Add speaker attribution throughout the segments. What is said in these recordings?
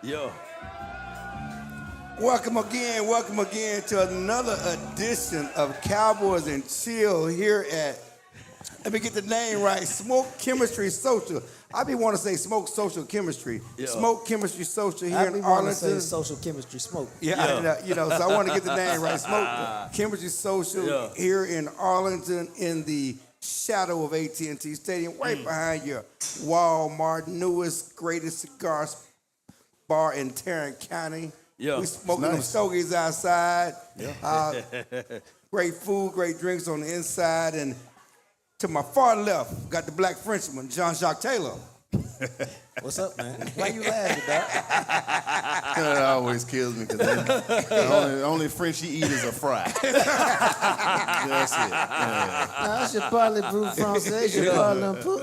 Speaker 1: Yeah.
Speaker 2: Welcome again to another edition of Cowboys and Chill here at, let me get the name right, Smoke Chemistry Social. I be want to say Smoke Social Chemistry.
Speaker 1: Yeah.
Speaker 2: Smoke Chemistry Social here
Speaker 3: I
Speaker 2: in
Speaker 3: be want to say
Speaker 2: Arlington.
Speaker 3: social chemistry smoke.
Speaker 2: Yeah, so I want to get the name right. Smoke Chemistry Social here in Arlington in the shadow of AT&T Stadium, right behind your Walmart, newest, greatest cigar bar in Tarrant County.
Speaker 1: Yeah.
Speaker 2: We smoking them stogies outside. Yeah. Great food, great drinks on the inside. And to my far left, got the black Frenchman, Jean-Jacques Taylor.
Speaker 3: What's up, man? Why you laughing, dog?
Speaker 4: That always kills me because the only French you eat is a fry. That's it. Yeah.
Speaker 3: I should parler brew français, je parle un peu.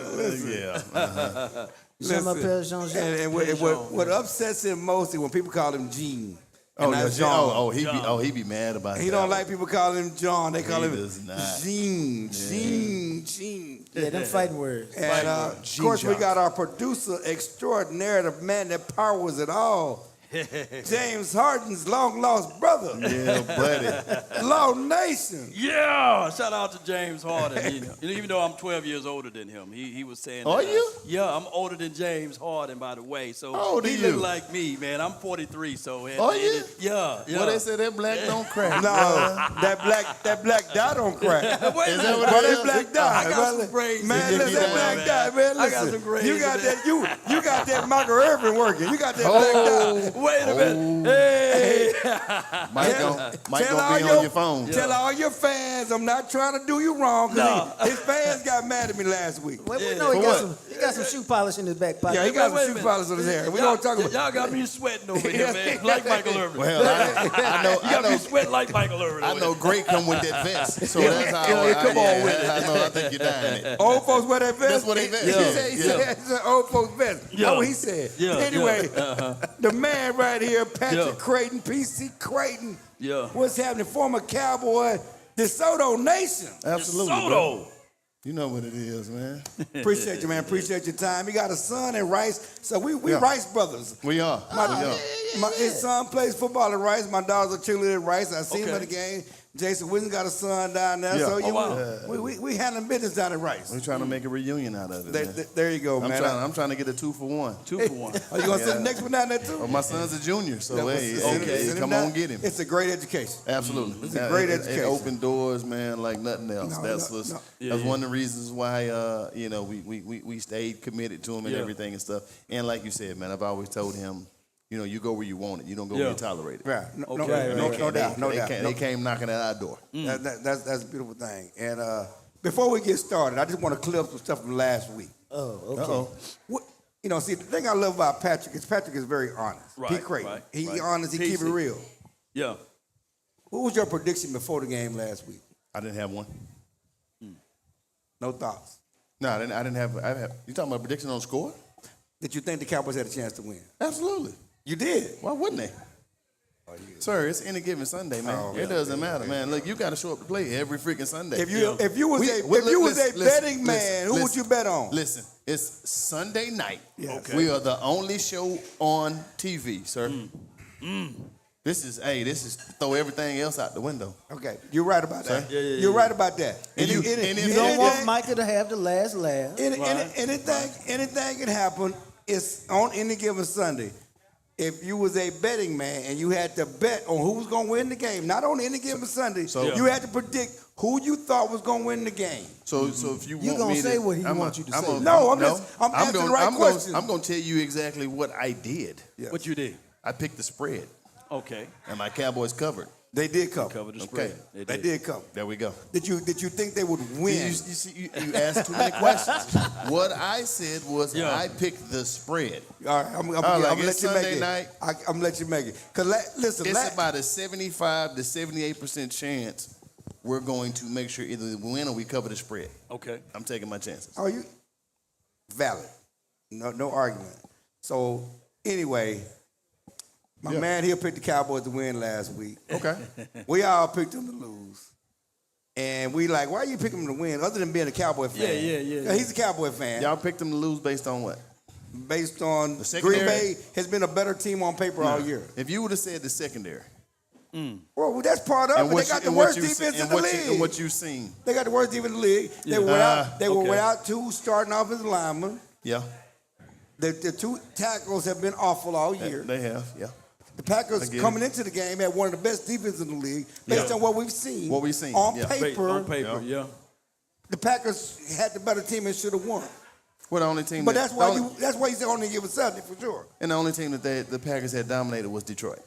Speaker 4: Yeah.
Speaker 3: Je m'appelle Jean-Jacques.
Speaker 2: And what upsets him most is when people call him Gene.
Speaker 4: Oh,
Speaker 2: not
Speaker 4: yeah,
Speaker 2: John.
Speaker 4: he be mad about
Speaker 2: He
Speaker 4: that.
Speaker 2: don't like people calling him John. They call him
Speaker 4: does not.
Speaker 2: Gene. Gene.
Speaker 3: Yeah, them fighting words.
Speaker 2: And of course, we got our producer extraordinaire, the man that powers it all, James Harden's long lost brother.
Speaker 4: Yeah, buddy.
Speaker 2: Law Nation.
Speaker 1: Yeah. Shout out to James Harden. Even though I'm 12 years older than him, he was saying.
Speaker 4: Are you?
Speaker 1: Yeah, I'm older than James Harden, by the way. So
Speaker 4: How old are
Speaker 1: he
Speaker 4: you?
Speaker 1: look like me, man. I'm 43. So
Speaker 4: Are you?
Speaker 1: Yeah.
Speaker 4: Well, they say that black don't crack.
Speaker 2: No, that black dye don't crack.
Speaker 1: Wait a
Speaker 4: Is
Speaker 1: minute.
Speaker 4: that what
Speaker 2: But
Speaker 4: it
Speaker 2: that
Speaker 4: is?
Speaker 2: black dye.
Speaker 1: I got some braids.
Speaker 2: Man,
Speaker 4: You
Speaker 2: listen,
Speaker 4: keep
Speaker 2: that black
Speaker 4: that,
Speaker 2: dye, man.
Speaker 1: I got
Speaker 2: Listen,
Speaker 1: some braids
Speaker 2: you got
Speaker 1: in
Speaker 2: that. You got that Michael Irvin working. You got that black dye.
Speaker 1: Wait a minute. Hey.
Speaker 4: Mike gonna be on your phone.
Speaker 2: Tell all your fans, I'm not trying to do you wrong. 'Cause his fans got mad at me last week.
Speaker 3: Wait, we
Speaker 1: Yeah.
Speaker 3: know he
Speaker 4: For
Speaker 3: got some shoe polish in his back pocket.
Speaker 2: Yeah, he got
Speaker 1: Wait a
Speaker 2: some shoe
Speaker 1: minute.
Speaker 2: polish on his hair. We don't talk about.
Speaker 1: Y'all got me sweating over here, man. Like Michael Irvin.
Speaker 4: Well,
Speaker 1: You got me sweating like Michael Irvin.
Speaker 4: I
Speaker 1: over
Speaker 4: know
Speaker 1: here.
Speaker 4: Great come with that vest, so that's how
Speaker 1: come on with it.
Speaker 4: I think you're dying it.
Speaker 2: Old folks wear that vest.
Speaker 4: That's what they vest.
Speaker 2: He said, he said it's an old folks vest.
Speaker 1: Yeah.
Speaker 2: That's what he said.
Speaker 1: Yeah.
Speaker 2: Anyway, the man right here, Patrick
Speaker 1: Yeah.
Speaker 2: Creighton, PC Creighton.
Speaker 1: Yeah.
Speaker 2: What's happening? Former Cowboy, DeSoto Nation.
Speaker 4: Absolutely.
Speaker 1: Soto.
Speaker 4: bro. You know what it is, man.
Speaker 2: Appreciate you, man. Appreciate your time. He got a son in Rice, so we Rice brothers.
Speaker 4: We are.
Speaker 2: His son plays football at Rice. My daughter's a cheerleader at Rice. I seen him
Speaker 1: Okay.
Speaker 2: at the game. Jason Wilson got a son down there.
Speaker 4: Yeah.
Speaker 2: So
Speaker 1: Oh, wow.
Speaker 2: we handling business down at Rice.
Speaker 4: We're trying to make a reunion out of it. man.
Speaker 2: There you go, man.
Speaker 4: I'm trying to get a 2-for-1.
Speaker 1: 2 for 1.
Speaker 2: Are you gonna send the next one down there too?
Speaker 4: Well, my son's a junior, so hey,
Speaker 2: Send him
Speaker 4: come
Speaker 2: down.
Speaker 4: on, get him.
Speaker 2: It's a great education.
Speaker 4: Absolutely.
Speaker 2: It's a great
Speaker 4: It
Speaker 2: education.
Speaker 4: opened doors, man, like nothing else.
Speaker 2: No,
Speaker 4: That's
Speaker 2: no,
Speaker 4: what's,
Speaker 2: no.
Speaker 4: that's one of the reasons why we stayed committed to him and
Speaker 1: Yeah.
Speaker 4: everything and stuff. And like you said, man, I've always told him, you go where you want it. You don't go where you tolerate it.
Speaker 2: Right. No,
Speaker 1: Okay.
Speaker 2: no doubt.
Speaker 4: They came knocking at our door.
Speaker 2: That's a beautiful thing. And before we get started, I just want to clear up some stuff from last week.
Speaker 3: Oh, okay.
Speaker 4: Uh-oh.
Speaker 2: See, the thing I love about Patrick is very honest.
Speaker 1: Right,
Speaker 2: He Creighton.
Speaker 1: right,
Speaker 2: He
Speaker 1: right.
Speaker 2: honest. He keep it
Speaker 1: PC.
Speaker 2: real.
Speaker 1: Yeah.
Speaker 2: What was your prediction before the game last week?
Speaker 4: I didn't have one.
Speaker 2: No thoughts.
Speaker 4: No, I didn't have. You talking about prediction on score?
Speaker 2: Did you think the Cowboys had a chance to win?
Speaker 4: Absolutely.
Speaker 2: You did.
Speaker 4: Why wouldn't they? Sir, it's any given Sunday, man.
Speaker 2: Oh,
Speaker 4: it doesn't matter, man. Look, you got to show up to play every freaking Sunday.
Speaker 2: If you was a betting man, who would you bet on?
Speaker 4: Listen, it's Sunday night.
Speaker 2: Yes.
Speaker 4: Okay. We are the only show on TV, sir. This is throw everything else out the window.
Speaker 2: Okay, you're right about that.
Speaker 1: Yeah.
Speaker 2: You're right about that.
Speaker 4: And
Speaker 3: You don't want Micah to have the last laugh.
Speaker 2: Anything can happen. It's on any given Sunday. If you was a betting man and you had to bet on who was going to win the game, not on any given Sunday, you had to predict who you thought was going to win the game.
Speaker 4: So if you want
Speaker 3: gonna
Speaker 4: me
Speaker 3: say
Speaker 4: to,
Speaker 3: what he wants you to say.
Speaker 2: I'm asking the right question.
Speaker 4: I'm going to tell you exactly what I did.
Speaker 2: Yes.
Speaker 1: What you did?
Speaker 4: I picked the spread,
Speaker 1: Okay.
Speaker 4: and my Cowboys covered.
Speaker 2: They did cover.
Speaker 1: Cover the
Speaker 4: Okay.
Speaker 1: spread.
Speaker 2: They did cover.
Speaker 4: There we go.
Speaker 2: Did you think they would win?
Speaker 4: You asked too many questions. What I said was I picked the spread.
Speaker 2: All right, I'm
Speaker 4: like,
Speaker 2: gonna let
Speaker 4: it's
Speaker 2: you make
Speaker 4: Sunday
Speaker 2: it.
Speaker 4: night.
Speaker 2: I'm gonna let you make it. Cause listen,
Speaker 4: It's about a 75 to 78% chance we're going to make sure either we win or we cover the spread.
Speaker 1: Okay.
Speaker 4: I'm taking my chances.
Speaker 2: are you valid? No argument. So anyway, my man here picked the Cowboys to win last week.
Speaker 4: Okay.
Speaker 2: We all picked them to lose. And we like, why you picking him to win other than being a Cowboy fan?
Speaker 1: Yeah.
Speaker 2: He's a Cowboy fan.
Speaker 4: Y'all picked them to lose based on what?
Speaker 2: based on
Speaker 4: The secondary?
Speaker 2: Green Bay has been a better team on paper all year.
Speaker 4: If you would have said the secondary,
Speaker 2: Well, that's part of it. They got the worst defense in the league.
Speaker 4: and what you've seen,
Speaker 2: They got the worst defense in the league. They were without two starting offensive linemen.
Speaker 4: yeah,
Speaker 2: The two tackles have been awful all year.
Speaker 4: they have, yeah.
Speaker 2: The Packers coming into the game had one of the best defenses in the league based on what we've seen.
Speaker 4: What we've seen,
Speaker 2: on
Speaker 4: yeah.
Speaker 2: paper.
Speaker 1: On paper, yeah.
Speaker 2: The Packers had the better team and should have won.
Speaker 4: Well, the only team,
Speaker 2: But that's why you say only give a Sunday for sure.
Speaker 4: and the only team that the Packers had dominated was Detroit.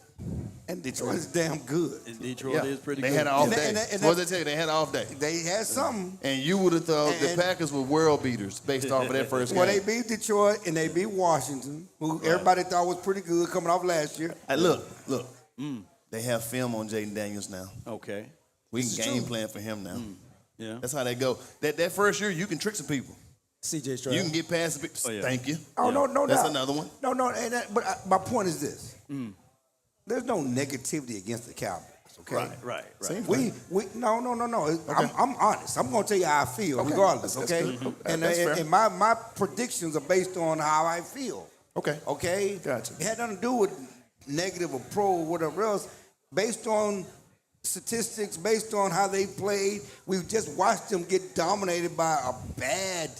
Speaker 2: And Detroit is damn good.
Speaker 1: Detroit is pretty
Speaker 4: They
Speaker 1: good.
Speaker 4: had an off
Speaker 2: And
Speaker 4: day.
Speaker 2: that- and
Speaker 4: What
Speaker 2: that-
Speaker 4: did they tell you? They had an off day.
Speaker 2: They had something.
Speaker 4: And you would have thought the
Speaker 2: And-
Speaker 4: Packers were world beaters based off of that first game.
Speaker 2: Well, they beat Detroit and they beat Washington, who everybody thought was pretty good coming off last year.
Speaker 4: Hey, look. They have film on Jaden Daniels now.
Speaker 1: Okay.
Speaker 4: We can game plan for him now.
Speaker 1: Yeah.
Speaker 4: That's how they go. That first year, you can trick some people.
Speaker 3: CJ Stroud.
Speaker 4: You can get past the people.
Speaker 1: Oh, yeah.
Speaker 4: Thank you.
Speaker 2: Oh, no
Speaker 4: That's
Speaker 2: doubt.
Speaker 4: another one.
Speaker 2: No, but my point is this. There's no negativity against the Cowboys, okay?
Speaker 1: Right.
Speaker 4: Same
Speaker 2: We no. I'm honest. I'm gonna tell you how I feel, regardless.
Speaker 4: That's
Speaker 2: Okay,
Speaker 4: good.
Speaker 2: and
Speaker 4: That's fair.
Speaker 2: and my predictions are based on how I feel.
Speaker 4: Okay.
Speaker 2: Okay,
Speaker 4: Gotcha.
Speaker 2: It had nothing to do with negative or pro or whatever else. Based on statistics, based on how they played, we've just watched them get dominated by a bad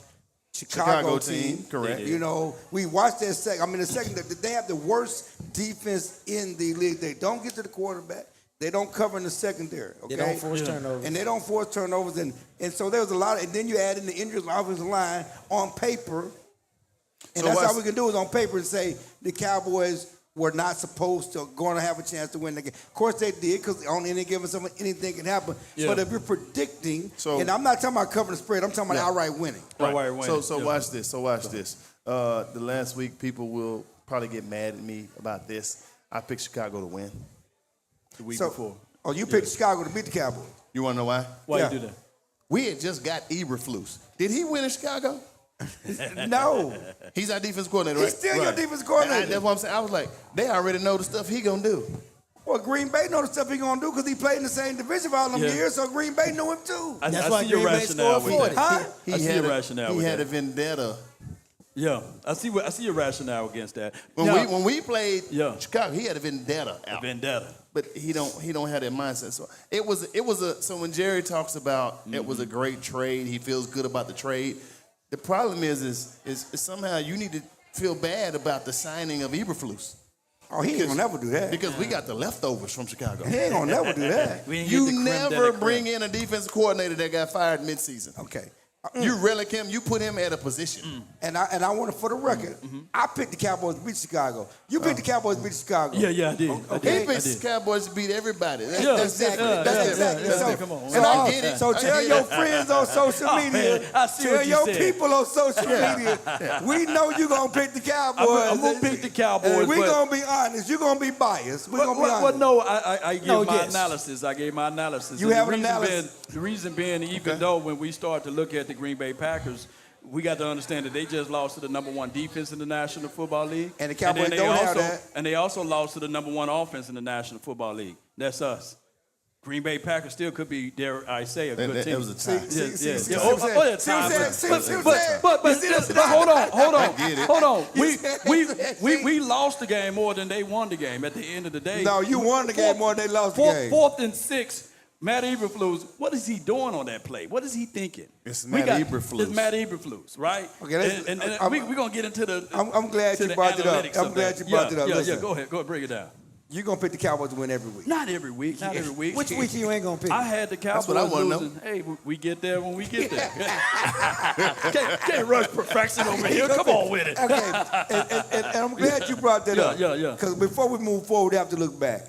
Speaker 2: Chicago team.
Speaker 4: Correct.
Speaker 2: You know, we watched that second. I mean, the second, they have the worst defense in the league. They don't get to the quarterback. They don't cover in the secondary. Okay?
Speaker 3: They don't force turnovers.
Speaker 2: And they don't force turnovers. And so there was a lot. And then you add in the injuries on the offensive line on paper. And
Speaker 4: So
Speaker 2: that's
Speaker 4: what's-
Speaker 2: all we can do is on paper and say the Cowboys were not supposed to going to have a chance to win the game. Of course they did, because on any given Sunday, anything can happen.
Speaker 1: Yeah.
Speaker 2: But if you're predicting,
Speaker 4: So-
Speaker 2: and I'm not talking about covering the spread, I'm talking about outright winning.
Speaker 1: Right.
Speaker 4: So watch this. The last week, people will probably get mad at me about this. I picked Chicago to win.
Speaker 1: The week
Speaker 2: So,
Speaker 1: before.
Speaker 2: Oh, you picked Chicago to beat the Cowboys.
Speaker 4: You want to know why?
Speaker 1: Why
Speaker 2: yeah.
Speaker 1: you do that?
Speaker 4: We had just got Eberflus. Did he win in Chicago?
Speaker 2: No.
Speaker 4: He's our defense coordinator, right?
Speaker 2: He's still your
Speaker 4: Right.
Speaker 2: defense coordinator.
Speaker 4: That's what I'm saying. I was like, they already know the stuff he gonna do.
Speaker 2: Well, Green Bay know the stuff he gonna do because he played in the same division for all them
Speaker 1: Yeah.
Speaker 2: years, so Green Bay knew him too.
Speaker 1: I
Speaker 3: That's why
Speaker 1: see your
Speaker 3: Green Bay
Speaker 1: rationale
Speaker 3: scored
Speaker 1: with
Speaker 3: 40.
Speaker 1: that.
Speaker 2: Huh?
Speaker 4: He
Speaker 1: I see
Speaker 4: had
Speaker 1: your
Speaker 4: a-
Speaker 1: rationale
Speaker 4: He
Speaker 1: with
Speaker 4: had
Speaker 1: that.
Speaker 4: a vendetta.
Speaker 1: Yeah, I see your rationale against that.
Speaker 4: When we played
Speaker 1: Yeah.
Speaker 4: Chicago, he had a vendetta out.
Speaker 1: vendetta.
Speaker 4: But he don't have that mindset. So it was a so when Jerry talks about it was a great trade, he feels good about the trade. The problem is somehow you need to feel bad about the signing of Eberflus.
Speaker 2: Oh, he ain't gonna never do that.
Speaker 4: Because we got the leftovers from Chicago.
Speaker 2: He ain't gonna never do that.
Speaker 1: We didn't get
Speaker 4: You
Speaker 1: the creme de la
Speaker 4: never
Speaker 1: creme.
Speaker 4: bring in a defensive coordinator that got fired midseason.
Speaker 2: Okay.
Speaker 4: You relic him, you put him at a position.
Speaker 2: And I want to, for the record, I picked the Cowboys to beat Chicago. You picked the Cowboys to beat Chicago.
Speaker 1: Yeah, I did.
Speaker 2: Okay.
Speaker 4: He picks the Cowboys to beat everybody.
Speaker 1: Yeah,
Speaker 4: That's
Speaker 2: Exactly.
Speaker 4: different.
Speaker 2: That's
Speaker 4: That's
Speaker 2: exactly.
Speaker 4: different.
Speaker 1: Yeah, come on.
Speaker 4: And I get it.
Speaker 2: So
Speaker 4: I
Speaker 2: tell
Speaker 4: get
Speaker 2: your
Speaker 4: it.
Speaker 2: friends on social
Speaker 1: Oh,
Speaker 2: media.
Speaker 1: man, I see
Speaker 2: tell
Speaker 1: what you
Speaker 2: your
Speaker 1: said.
Speaker 2: people on social media. We know you're gonna pick the Cowboys.
Speaker 1: I'm gonna pick the Cowboys,
Speaker 2: We're
Speaker 1: but-
Speaker 2: gonna be honest. You're gonna be biased. We're gonna be honest.
Speaker 1: Well, no, I gave
Speaker 2: No,
Speaker 1: my
Speaker 2: yes.
Speaker 1: analysis. I gave my analysis.
Speaker 2: You
Speaker 1: And
Speaker 2: have
Speaker 1: the
Speaker 2: an
Speaker 1: reason
Speaker 2: analysis.
Speaker 1: the reason being, even though when we start to look at the Green Bay Packers, we got to understand that they just lost to the number one defense in the National Football League.
Speaker 2: And the Cowboys
Speaker 1: then
Speaker 2: don't have
Speaker 1: also,
Speaker 2: that.
Speaker 1: And they also lost to the number one offense in the National Football League. That's us. Green Bay Packers still could be, dare I say, a good
Speaker 4: That
Speaker 1: team.
Speaker 4: was a tie.
Speaker 2: See what I'm saying?
Speaker 1: Yeah. Oh, yeah,
Speaker 2: See what I'm
Speaker 1: time.
Speaker 2: saying? See what I'm
Speaker 1: But
Speaker 2: saying?
Speaker 1: but
Speaker 2: You see what I'm saying?
Speaker 1: hold on.
Speaker 2: See?
Speaker 1: We lost the game more than they won the game at the end of the day.
Speaker 2: No, you won the game more than they lost the game.
Speaker 1: Fourth and 6, Matt Eberflus, what is he doing on that play? What is he thinking?
Speaker 4: It's
Speaker 1: We
Speaker 4: Matt Eberflus.
Speaker 1: It's Matt Eberflus, right?
Speaker 2: Okay, let's-
Speaker 1: and
Speaker 2: I'm-
Speaker 1: we're going to get into the
Speaker 2: I'm glad
Speaker 1: to
Speaker 2: you
Speaker 1: the
Speaker 2: brought it up.
Speaker 1: analytics
Speaker 2: I'm
Speaker 1: of
Speaker 2: glad
Speaker 1: that.
Speaker 2: you brought it up.
Speaker 1: Yeah,
Speaker 2: Listen.
Speaker 1: go ahead, break it down.
Speaker 2: You're gonna pick the Cowboys to win every week.
Speaker 1: Not every week.
Speaker 3: Which week you ain't gonna pick?
Speaker 1: I had the Cowboys
Speaker 4: what I wanna know.
Speaker 1: losing. Hey, we get there when we get there. can't rush perfection over here. Come on with it.
Speaker 2: Okay, and I'm glad you brought that up.
Speaker 1: Yeah.
Speaker 2: Because before we move forward, we have to look back.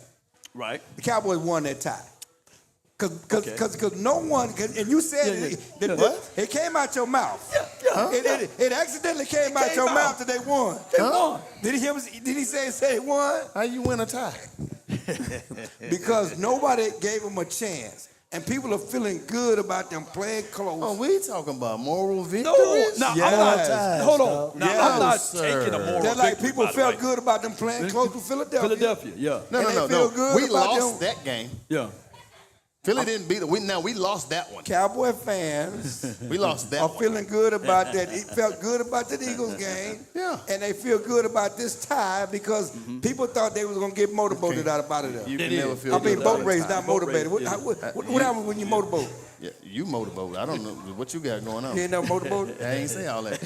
Speaker 1: Right.
Speaker 2: The Cowboys won that tie.
Speaker 1: Okay.
Speaker 2: Because no one, and you said it came out your mouth.
Speaker 1: Yeah.
Speaker 2: It accidentally came out your mouth that they won.
Speaker 1: They won.
Speaker 2: Did he say they won?
Speaker 4: How you win a tie?
Speaker 2: Because nobody gave them a chance. And people are feeling good about them playing close.
Speaker 4: Oh, we talking about moral
Speaker 1: No,
Speaker 4: victories?
Speaker 1: no,
Speaker 2: Yes.
Speaker 1: I'm not. Hold on. Now,
Speaker 2: Yes,
Speaker 1: I'm not
Speaker 4: sir.
Speaker 1: taking a moral
Speaker 2: They're like
Speaker 1: victory,
Speaker 2: people
Speaker 1: by the
Speaker 2: felt
Speaker 1: way.
Speaker 2: good about them playing close to Philadelphia.
Speaker 1: Philadelphia, yeah.
Speaker 4: No,
Speaker 2: And they
Speaker 4: no,
Speaker 2: feel
Speaker 4: no.
Speaker 2: good
Speaker 4: We
Speaker 2: about
Speaker 4: lost
Speaker 2: them.
Speaker 4: that game.
Speaker 1: Yeah.
Speaker 4: Philly didn't beat it. We lost that one.
Speaker 2: Cowboy fans
Speaker 4: We lost that
Speaker 2: are
Speaker 4: one.
Speaker 2: feeling good about that. It felt good about the Eagles game.
Speaker 4: Yeah.
Speaker 2: And they feel good about this tie because people thought they was going to get motorboated out of there.
Speaker 4: You can
Speaker 1: It
Speaker 4: never
Speaker 1: is.
Speaker 4: feel
Speaker 2: I mean,
Speaker 4: good
Speaker 2: boat
Speaker 4: about
Speaker 2: race,
Speaker 4: time.
Speaker 2: not
Speaker 1: Boat
Speaker 2: motivated.
Speaker 1: race,
Speaker 2: What happens when you motorboat?
Speaker 4: Yeah, you motorboat. I don't know what you got going on.
Speaker 2: You ain't never motorboated?
Speaker 4: I ain't say all that.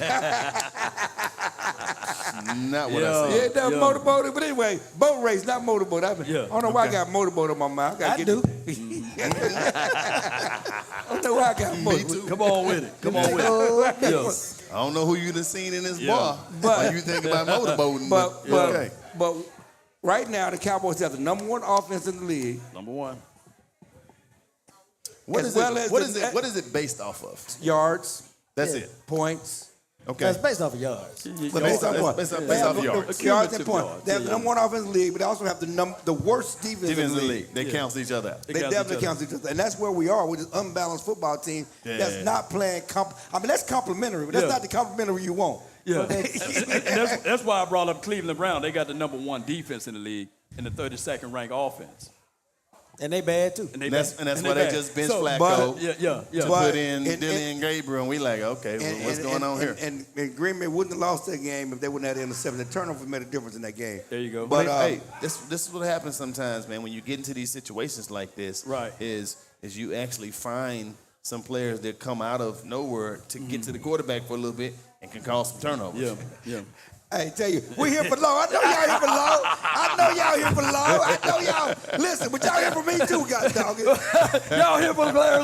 Speaker 4: Not what I
Speaker 1: Yeah.
Speaker 4: said.
Speaker 2: You ain't never motorboated? But anyway, boat race, not motorboat. I don't know why I got motorboat on my mind.
Speaker 3: I do.
Speaker 2: I don't know why I got motorboat.
Speaker 1: Come on with it. Come on with it. Yeah.
Speaker 4: I don't know who you done seen in this
Speaker 1: Yeah.
Speaker 4: bar,
Speaker 2: But-
Speaker 4: but you think about motorboating.
Speaker 2: But right now, the Cowboys have the number one offense in the league.
Speaker 1: Number one.
Speaker 4: What
Speaker 2: as
Speaker 4: is
Speaker 2: well
Speaker 4: it?
Speaker 2: as
Speaker 4: What
Speaker 2: the-
Speaker 4: is it? What is it based off of?
Speaker 2: Yards,
Speaker 4: That's
Speaker 3: Yeah.
Speaker 4: it.
Speaker 2: points.
Speaker 4: Okay.
Speaker 3: That's based off of yards.
Speaker 2: But based on what?
Speaker 4: Based off
Speaker 2: They have
Speaker 4: yards.
Speaker 2: yards and
Speaker 1: Cumulative
Speaker 2: points.
Speaker 1: yards.
Speaker 2: They have the number one offense in the league, but they also have the worst defense
Speaker 4: Defense
Speaker 2: in
Speaker 4: in
Speaker 2: the
Speaker 4: the
Speaker 2: league.
Speaker 4: league. They cancel each other out.
Speaker 2: They
Speaker 1: cancel
Speaker 2: definitely
Speaker 1: each other.
Speaker 2: cancel each other. And that's where we are with this unbalanced football team
Speaker 4: Yeah.
Speaker 2: that's not playing I mean, that's complimentary, but that's
Speaker 1: Yeah.
Speaker 2: not the complimentary you want.
Speaker 1: Yeah. and that's why I brought up Cleveland Brown. They got the number one defense in the league and the 32nd ranked offense.
Speaker 3: And they bad too.
Speaker 1: And
Speaker 4: And that's why they
Speaker 1: bad.
Speaker 4: just bench
Speaker 1: So,
Speaker 4: Flacco
Speaker 1: Yeah.
Speaker 4: to
Speaker 2: But-
Speaker 4: put in
Speaker 2: and-
Speaker 4: Dillian Gabriel, and we like, okay, well, what's going on here?
Speaker 2: And Green Bay wouldn't have lost that game if they wouldn't have had the interception. The turnover made a difference in that game.
Speaker 1: There you go.
Speaker 2: But
Speaker 4: Hey, this is what happens sometimes, man. When you get into these situations like this,
Speaker 1: Right.
Speaker 4: is you actually find some players that come out of nowhere to get to the quarterback for a little bit and can cause some turnovers.
Speaker 1: Yeah.
Speaker 2: I tell you, we here for low. I know y'all here for low. I know y'all here for low. I know y'all. Listen, but y'all here for me too, God dog it.
Speaker 1: Y'all here for Blair?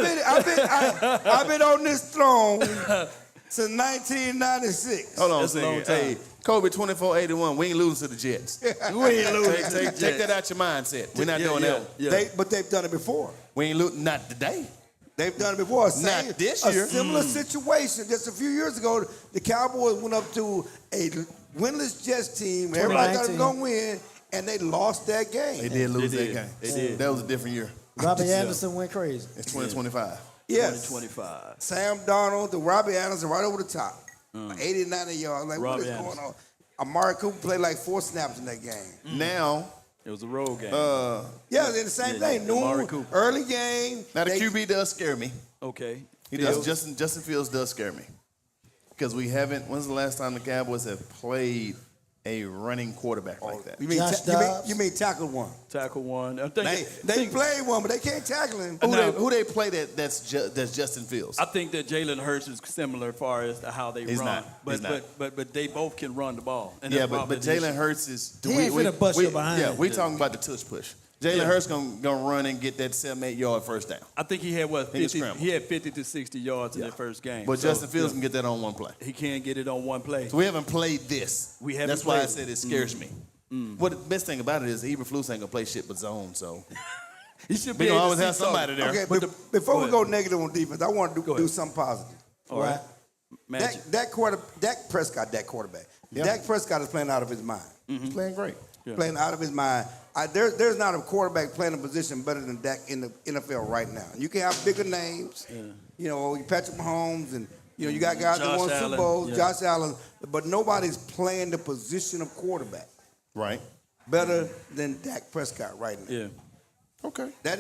Speaker 2: I've been on this throne since 1996.
Speaker 4: Hold on a
Speaker 1: That's a long
Speaker 4: second. Hey, Kobe 24-81. We ain't losing to the Jets.
Speaker 1: We ain't losing.
Speaker 4: Take that out your mindset. We're not doing that.
Speaker 1: Yeah.
Speaker 2: But they've done it before.
Speaker 4: We ain't losing. Not today.
Speaker 2: They've done it before.
Speaker 4: Not this
Speaker 2: A
Speaker 4: year.
Speaker 2: similar situation. Just a few years ago, the Cowboys went up to a winless Jets team. Everybody thought they were
Speaker 3: 2019.
Speaker 2: going to win, and they lost that game.
Speaker 4: They did lose
Speaker 1: They
Speaker 4: that
Speaker 1: did.
Speaker 4: game.
Speaker 1: They did.
Speaker 4: That was a different year.
Speaker 3: Robbie Anderson went crazy.
Speaker 4: It's 2025.
Speaker 2: Yes.
Speaker 1: 2025.
Speaker 2: Sam Darnold, the Robbie Anderson right over the top. 80, 90 yards. Like,
Speaker 1: Robbie
Speaker 2: what is
Speaker 1: Anderson.
Speaker 2: going on? Amari Cooper played like 4 snaps in that game.
Speaker 4: Now,
Speaker 1: It was a road game.
Speaker 2: Yeah, they're the same thing.
Speaker 1: Amari
Speaker 2: Noon,
Speaker 1: Cooper.
Speaker 2: early game.
Speaker 4: now the
Speaker 2: they-
Speaker 4: QB does scare me.
Speaker 1: Okay.
Speaker 4: He does. Justin Fields does scare me because we haven't. When's the last time the Cowboys have played a running quarterback like that?
Speaker 2: You mean,
Speaker 3: Josh
Speaker 2: you mean,
Speaker 3: Dobbs.
Speaker 2: you mean tackle one?
Speaker 1: Tackle one. I think
Speaker 2: They played one, but they can't tackle him.
Speaker 4: Who they play that's Justin Fields?
Speaker 1: I think that Jalen Hurts is similar as far as to how they
Speaker 4: He's
Speaker 1: run.
Speaker 4: not. He's not.
Speaker 1: But they both can run the ball. And
Speaker 4: Yeah,
Speaker 1: that's
Speaker 4: but
Speaker 1: probably the
Speaker 4: Jalen
Speaker 1: issue.
Speaker 4: Hurts is.
Speaker 3: He ain't finna bust your behind.
Speaker 4: Yeah, we talking about the tush push. Jalen Hurts gonna run and get that 7-8 yard first down.
Speaker 1: I think he had
Speaker 4: He can
Speaker 1: 50.
Speaker 4: scramble.
Speaker 1: He had 50 to 60 yards in that first game.
Speaker 4: But
Speaker 1: So,
Speaker 4: Justin Fields can get that on one play.
Speaker 1: he can't get it on one play.
Speaker 4: So we haven't played this.
Speaker 1: We haven't
Speaker 4: That's why I
Speaker 1: played
Speaker 4: said it scares me. What the best thing about it is Eberflus ain't gonna play shit but zone. So
Speaker 1: He should
Speaker 4: we
Speaker 1: be
Speaker 4: gonna
Speaker 1: able
Speaker 4: always
Speaker 1: to
Speaker 4: have
Speaker 1: see
Speaker 4: somebody there.
Speaker 2: Okay,
Speaker 1: But
Speaker 2: before
Speaker 1: go
Speaker 2: we
Speaker 1: ahead.
Speaker 2: go negative on defense, I want to do
Speaker 1: ahead.
Speaker 2: something positive.
Speaker 1: All right. Magic.
Speaker 2: Dak Prescott, that quarterback.
Speaker 4: Yeah.
Speaker 2: Dak Prescott is playing out of his mind.
Speaker 4: He's playing great.
Speaker 1: Yeah.
Speaker 2: Playing out of his mind. There's not a quarterback playing a position better than Dak in the NFL right now. You can have bigger names, you know, Patrick Mahomes, and you got guys that
Speaker 1: Josh
Speaker 2: won
Speaker 1: Allen,
Speaker 2: Super Bowls,
Speaker 1: yeah.
Speaker 2: Josh Allen, but nobody's playing the position of quarterback
Speaker 4: Right.
Speaker 2: better than Dak Prescott right now.
Speaker 1: Yeah.
Speaker 4: Okay.
Speaker 2: That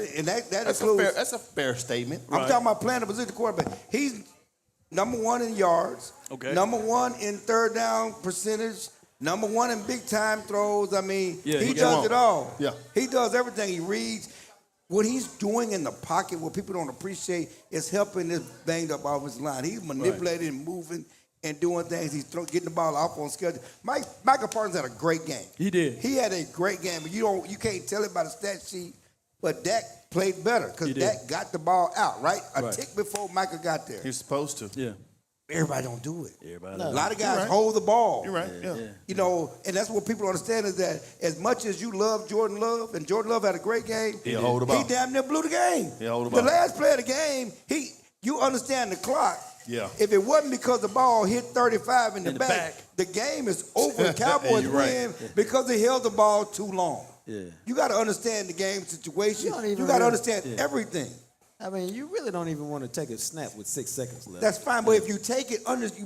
Speaker 4: That's
Speaker 2: includes.
Speaker 4: a fair statement.
Speaker 2: I'm talking about playing the position of quarterback. He's number one in yards.
Speaker 1: Okay.
Speaker 2: Number one in third down percentage. Number one in big time throws. I mean,
Speaker 1: Yeah,
Speaker 2: he
Speaker 1: he
Speaker 2: does
Speaker 4: can.
Speaker 2: it all.
Speaker 4: Yeah.
Speaker 2: He does everything. He reads. What he's doing in the pocket, what people don't appreciate, is helping this banged up offensive line. He's manipulating and moving and doing things. He's getting the ball off on schedule. Michael Parsons had a great game.
Speaker 1: He did.
Speaker 2: He had a great game, but you can't tell it by the stat sheet. But Dak played better because
Speaker 1: He did.
Speaker 2: Dak got the ball out, right? A
Speaker 1: Right.
Speaker 2: tick before Michael got there.
Speaker 4: He's supposed to.
Speaker 1: Yeah.
Speaker 2: Everybody don't do it.
Speaker 1: Everybody.
Speaker 2: A lot of guys
Speaker 4: You're right.
Speaker 2: hold the ball.
Speaker 4: You're right. Yeah.
Speaker 2: You know, and that's what people understand is that as much as you love Jordan Love, and Jordan Love had a great game,
Speaker 4: He'll hold the ball.
Speaker 2: he damn near blew the game.
Speaker 4: He'll hold the
Speaker 2: The
Speaker 4: ball.
Speaker 2: last play of the game, you understand the clock.
Speaker 4: Yeah.
Speaker 2: If it wasn't because the ball hit 35 in the back,
Speaker 1: back.
Speaker 2: the game is over. Cowboys
Speaker 4: You're right.
Speaker 2: win because they held the ball too long.
Speaker 1: Yeah.
Speaker 2: You got to understand the game situation.
Speaker 3: You don't even
Speaker 2: You got to
Speaker 3: really-
Speaker 2: understand everything.
Speaker 3: I mean, you really don't even want to take a snap with 6 seconds left.
Speaker 2: That's fine, but if you take it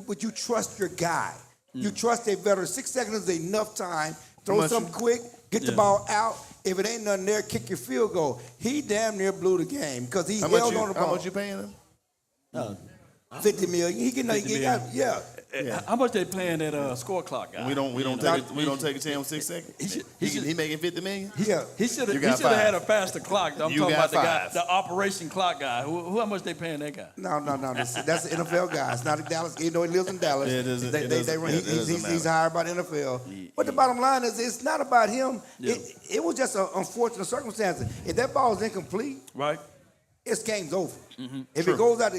Speaker 2: but you trust your guy. You trust a veteran. 6 seconds is enough time throw something quick, get the ball out. If it ain't nothing there, kick your field goal. He damn near blew the game because he held on the ball.
Speaker 4: How much you paying him?
Speaker 2: $50 million. He can, yeah.
Speaker 1: How much they playing that score clock guy?
Speaker 4: We don't take a chance with 6 seconds. He making $50 million.
Speaker 2: Yeah.
Speaker 1: He should
Speaker 4: You
Speaker 1: have
Speaker 4: got five.
Speaker 1: had a faster clock. I'm
Speaker 4: You
Speaker 1: talking
Speaker 4: got
Speaker 1: about
Speaker 4: five.
Speaker 1: the operation clock guy. Who how much they paying that guy?
Speaker 2: No. That's the NFL guy. It's not a Dallas. Even though he lives in Dallas,
Speaker 4: Yeah, it doesn't-
Speaker 2: they
Speaker 4: it doesn't-
Speaker 2: run.
Speaker 4: it doesn't
Speaker 2: He's
Speaker 4: matter.
Speaker 2: hired by the NFL. But the bottom line is, it's not about him.
Speaker 1: Yeah.
Speaker 2: It was just an unfortunate circumstance. If that ball is incomplete,
Speaker 1: Right.
Speaker 2: it's game's over. If it goes out,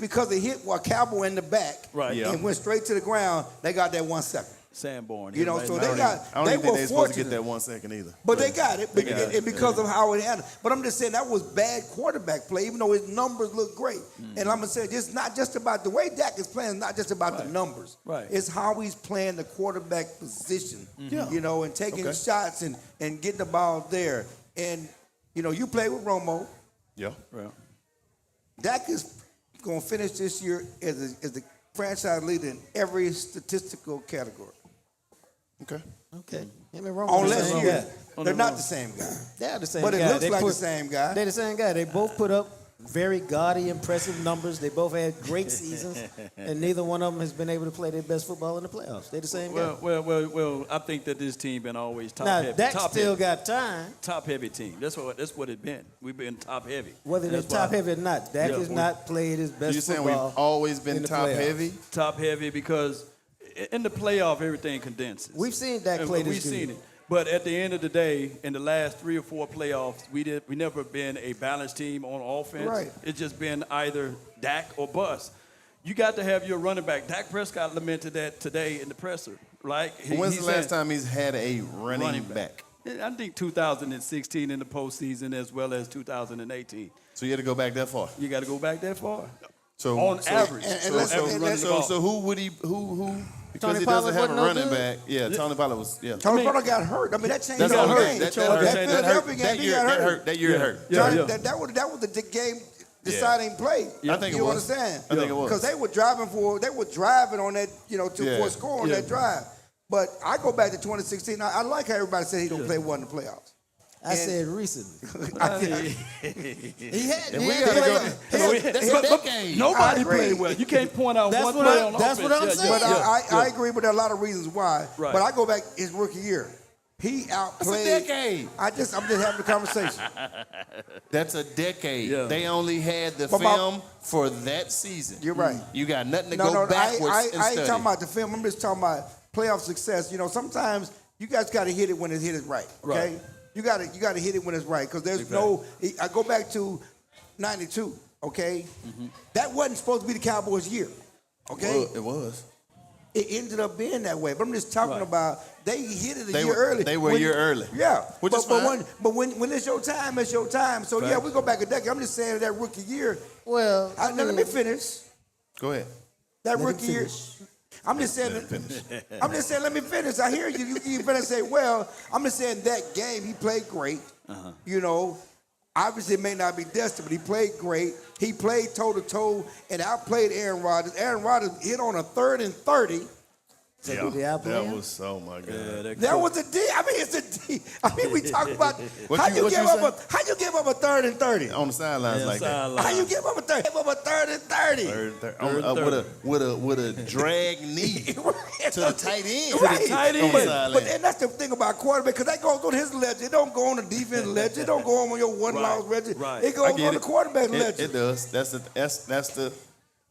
Speaker 2: because it hit Cowboy in the back,
Speaker 1: Right.
Speaker 4: Yeah.
Speaker 2: and went straight to the ground, they got that 1 second.
Speaker 1: Sanborn.
Speaker 2: You know, so they got.
Speaker 4: I don't
Speaker 2: They
Speaker 4: even think
Speaker 2: were
Speaker 4: they're supposed to get
Speaker 2: fortunate.
Speaker 4: that 1 second either.
Speaker 2: But they got it,
Speaker 4: They got it.
Speaker 2: because of how it handled. But I'm just saying that was bad quarterback play, even though his numbers look great. And I'm gonna say it's not just about the way Dak is playing, not just about the numbers.
Speaker 1: Right.
Speaker 2: It's how he's playing the quarterback position.
Speaker 4: Yeah.
Speaker 2: You know, and taking shots and getting the ball there. And you know, you play with Romo.
Speaker 4: Yeah.
Speaker 1: Well,
Speaker 2: Dak is gonna finish this year as the franchise leader in every statistical category.
Speaker 4: Okay.
Speaker 3: Okay. Him and Romo
Speaker 2: On
Speaker 3: the
Speaker 2: less
Speaker 3: same
Speaker 2: years,
Speaker 3: guy.
Speaker 2: they're not the same guy.
Speaker 3: They're the same
Speaker 2: But
Speaker 3: guy.
Speaker 2: it looks
Speaker 3: They
Speaker 2: like the same guy.
Speaker 3: They're the same guy. They both put up very gaudy, impressive numbers. They both had great seasons, and neither one of them has been able to play their best football in the playoffs. They're the same guy.
Speaker 1: well. I think that this team been always top
Speaker 3: Now,
Speaker 1: heavy.
Speaker 3: Dak
Speaker 1: top
Speaker 3: still
Speaker 1: heavy.
Speaker 3: got time,
Speaker 1: Top heavy team. That's what it's been. We've been top heavy.
Speaker 3: whether they're
Speaker 1: That's why-
Speaker 3: top heavy or not. Dak
Speaker 1: Yeah,
Speaker 3: has
Speaker 1: we-
Speaker 3: not played his best
Speaker 4: You're saying
Speaker 3: football.
Speaker 4: we've always
Speaker 3: in
Speaker 4: been
Speaker 3: the
Speaker 4: top
Speaker 3: playoffs.
Speaker 4: heavy?
Speaker 1: Top heavy because in the playoff everything condenses.
Speaker 3: We've seen Dak
Speaker 1: And
Speaker 3: play this
Speaker 1: We've
Speaker 3: good.
Speaker 1: seen it. But at the end of the day, in the last 3 or 4 playoffs, we never been a balanced team on offense.
Speaker 2: Right.
Speaker 1: It's just been either Dak or bust. You got to have your running back. Dak Prescott lamented that today in the presser, right?
Speaker 4: When's
Speaker 1: He
Speaker 4: the last
Speaker 1: said-
Speaker 4: time he's had a running back?
Speaker 1: I think 2016 in the postseason as well as 2018.
Speaker 4: So you had to go back that far.
Speaker 1: You got to go back that far.
Speaker 4: So
Speaker 1: On average.
Speaker 2: and let's-
Speaker 1: average running the ball.
Speaker 4: So who would he who because
Speaker 3: Tony
Speaker 4: he
Speaker 3: Pollard
Speaker 4: doesn't have a
Speaker 3: wasn't no
Speaker 4: running
Speaker 3: good?
Speaker 4: back? Yeah, Tony Pollard was
Speaker 2: Tony Pollard got hurt. I mean, that changed
Speaker 4: That's
Speaker 2: the
Speaker 4: all
Speaker 2: whole
Speaker 4: hurt.
Speaker 2: game.
Speaker 4: That
Speaker 2: Philadelphia
Speaker 4: hurt.
Speaker 2: game,
Speaker 4: That
Speaker 2: he
Speaker 4: year
Speaker 2: got
Speaker 4: that
Speaker 2: hurt.
Speaker 4: hurt. That year it hurt.
Speaker 2: Johnny,
Speaker 1: Yeah.
Speaker 2: That was the game deciding play.
Speaker 4: I think it
Speaker 2: You
Speaker 4: was.
Speaker 2: understand?
Speaker 4: I think it was.
Speaker 2: Because they were driving on that, for a score on that drive. But I go back to 2016. I like how everybody said he don't play well in the playoffs.
Speaker 3: I said recently. He had
Speaker 4: we
Speaker 3: to
Speaker 4: gotta
Speaker 3: play.
Speaker 4: go- That's a decade.
Speaker 1: Nobody
Speaker 2: I agree.
Speaker 1: played well. You can't point out
Speaker 3: That's
Speaker 1: one
Speaker 3: what
Speaker 1: play
Speaker 3: I-
Speaker 1: on
Speaker 3: that's
Speaker 1: offense.
Speaker 3: what I'm saying.
Speaker 2: But I agree, but there are a lot of reasons why.
Speaker 1: Right.
Speaker 2: But I go back his rookie year. He outplayed.
Speaker 4: That's a decade.
Speaker 2: I'm just having a conversation.
Speaker 4: That's a decade.
Speaker 1: Yeah.
Speaker 4: They only had the
Speaker 2: But my-
Speaker 4: film for that season.
Speaker 2: You're right.
Speaker 4: You got nothing to
Speaker 2: No,
Speaker 4: go backwards
Speaker 2: I
Speaker 4: and
Speaker 2: ain't
Speaker 4: study.
Speaker 2: talking about the film. I'm just talking about playoff success. Sometimes you guys got to hit it when it hit it right. Okay,
Speaker 1: Right.
Speaker 2: you got to hit it when it's right because there's
Speaker 1: Exactly.
Speaker 2: I go back to '92. Okay,
Speaker 1: Mm-hmm.
Speaker 2: that wasn't supposed to be the Cowboys' year. Okay,
Speaker 4: It was.
Speaker 2: it ended up being that way. But I'm just talking
Speaker 1: Right.
Speaker 2: about they hit it a
Speaker 4: They
Speaker 2: year
Speaker 4: were-
Speaker 2: early.
Speaker 4: they were a year early.
Speaker 2: Yeah,
Speaker 4: Which
Speaker 2: but,
Speaker 4: is fine.
Speaker 2: when it's your time, it's your time. So yeah,
Speaker 1: Facts.
Speaker 2: we go back a decade. I'm just saying that rookie year.
Speaker 3: Well,
Speaker 2: Now, let me finish.
Speaker 4: Go ahead.
Speaker 2: That
Speaker 3: Let him
Speaker 2: rookie year.
Speaker 3: finish.
Speaker 2: I'm just saying. I'm just saying. Let me finish. I hear you. You better say, well. I'm just saying that game he played great. Obviously it may not be destined, but he played great. He played toe to toe and outplayed Aaron Rodgers. Aaron Rodgers hit on a 3rd and 30.
Speaker 3: So did they outplay him?
Speaker 4: was oh my god.
Speaker 2: That was a D. I mean, it's a D. I mean, we talk about
Speaker 4: What
Speaker 2: how
Speaker 4: you
Speaker 2: you give
Speaker 4: say?
Speaker 2: up a 3rd and 30.
Speaker 4: On the sidelines like that.
Speaker 2: How you give up a 3rd and 30?
Speaker 4: With a drag knee to the tight end.
Speaker 2: Right.
Speaker 1: tight end.
Speaker 4: On the
Speaker 2: But
Speaker 4: sideline.
Speaker 2: and that's the thing about quarterback, because that goes on his ledger. It don't go on the defense ledger. It don't go on your one-loss ledger.
Speaker 1: right.
Speaker 2: It goes
Speaker 4: I get
Speaker 2: on the
Speaker 4: it.
Speaker 2: quarterback ledger.
Speaker 4: It does.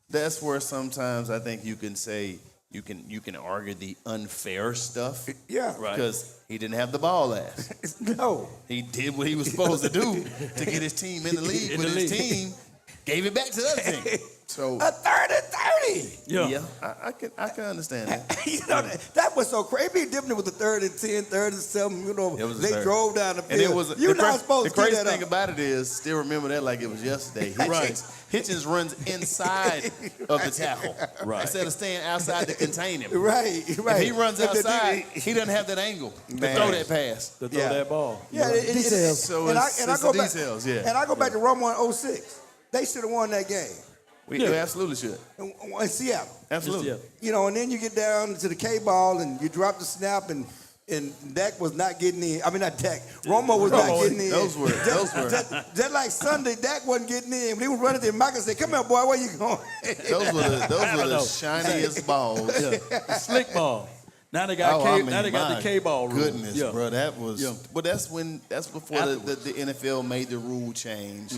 Speaker 4: That's where sometimes I think you can say you can argue the unfair stuff.
Speaker 2: Yeah.
Speaker 1: Right.
Speaker 4: Because he didn't have the ball last.
Speaker 2: No.
Speaker 4: He did what he was supposed to do to get his team in the league, but his team gave it back to the other team. So
Speaker 2: A 3rd and 30.
Speaker 1: Yeah.
Speaker 4: I can understand that.
Speaker 2: That was so crazy. It'd be different with the 3rd and 10, 3rd and 7.
Speaker 4: It was a
Speaker 2: They
Speaker 4: third.
Speaker 2: drove down the
Speaker 4: And
Speaker 2: field.
Speaker 4: it was
Speaker 2: You're
Speaker 4: the
Speaker 2: not supposed
Speaker 4: the
Speaker 2: to
Speaker 4: crazy
Speaker 2: do that
Speaker 4: thing
Speaker 2: up.
Speaker 4: about it is still remember that like it was yesterday. Hitchens runs inside of the tackle instead of staying outside to contain him.
Speaker 2: Right.
Speaker 4: If he runs
Speaker 2: If the
Speaker 4: outside,
Speaker 2: DB
Speaker 4: he doesn't have that angle to
Speaker 2: Man.
Speaker 4: throw that pass.
Speaker 1: To throw that ball.
Speaker 2: Yeah,
Speaker 3: Details.
Speaker 4: So
Speaker 2: and
Speaker 4: it's
Speaker 2: I go
Speaker 4: the
Speaker 2: back,
Speaker 4: details, yeah.
Speaker 2: And I go back to Romo in 06. They should have won that game
Speaker 4: We absolutely should.
Speaker 2: in Seattle.
Speaker 4: Absolutely.
Speaker 1: Yeah.
Speaker 2: And then you get down to the K-ball and you drop the snap and and Dak was not getting in. I mean, not Dak. Romo was not getting in.
Speaker 4: Those were.
Speaker 2: Just like Sunday, Dak wasn't getting in. When he was running there, Michael said, "Come here, boy, where you going?"
Speaker 4: Those were the shiniest balls.
Speaker 1: Slick ball. Now they got now they got the K-ball rule.
Speaker 4: Goodness,
Speaker 1: Yeah.
Speaker 4: bro, that was.
Speaker 1: Yeah.
Speaker 4: But that's before the NFL made the rule change,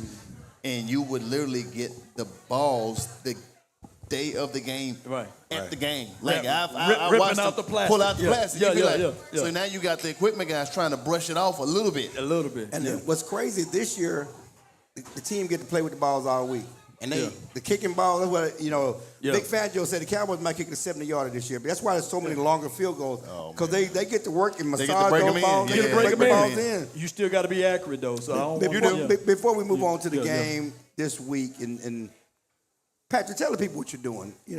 Speaker 4: and you would literally get the balls the day of the game, at the game. Like I watched
Speaker 1: out the plastic.
Speaker 4: pull out the plastic. You'd be like,
Speaker 1: yeah.
Speaker 4: So now you got the equipment guys trying to brush it off a little bit.
Speaker 2: And then what's crazy this year, the team get to play with the balls all week. And the kicking ball, that's what, Vic Fangio said the Cowboys might kick the 70-yarder this year. But that's why there's so many longer field goals. Because they get to work and massage those balls. They get to break the balls in.
Speaker 1: You still got to be accurate, though. So I don't
Speaker 2: Before we move on to the game this week, and Patrick, tell the people what you're doing. We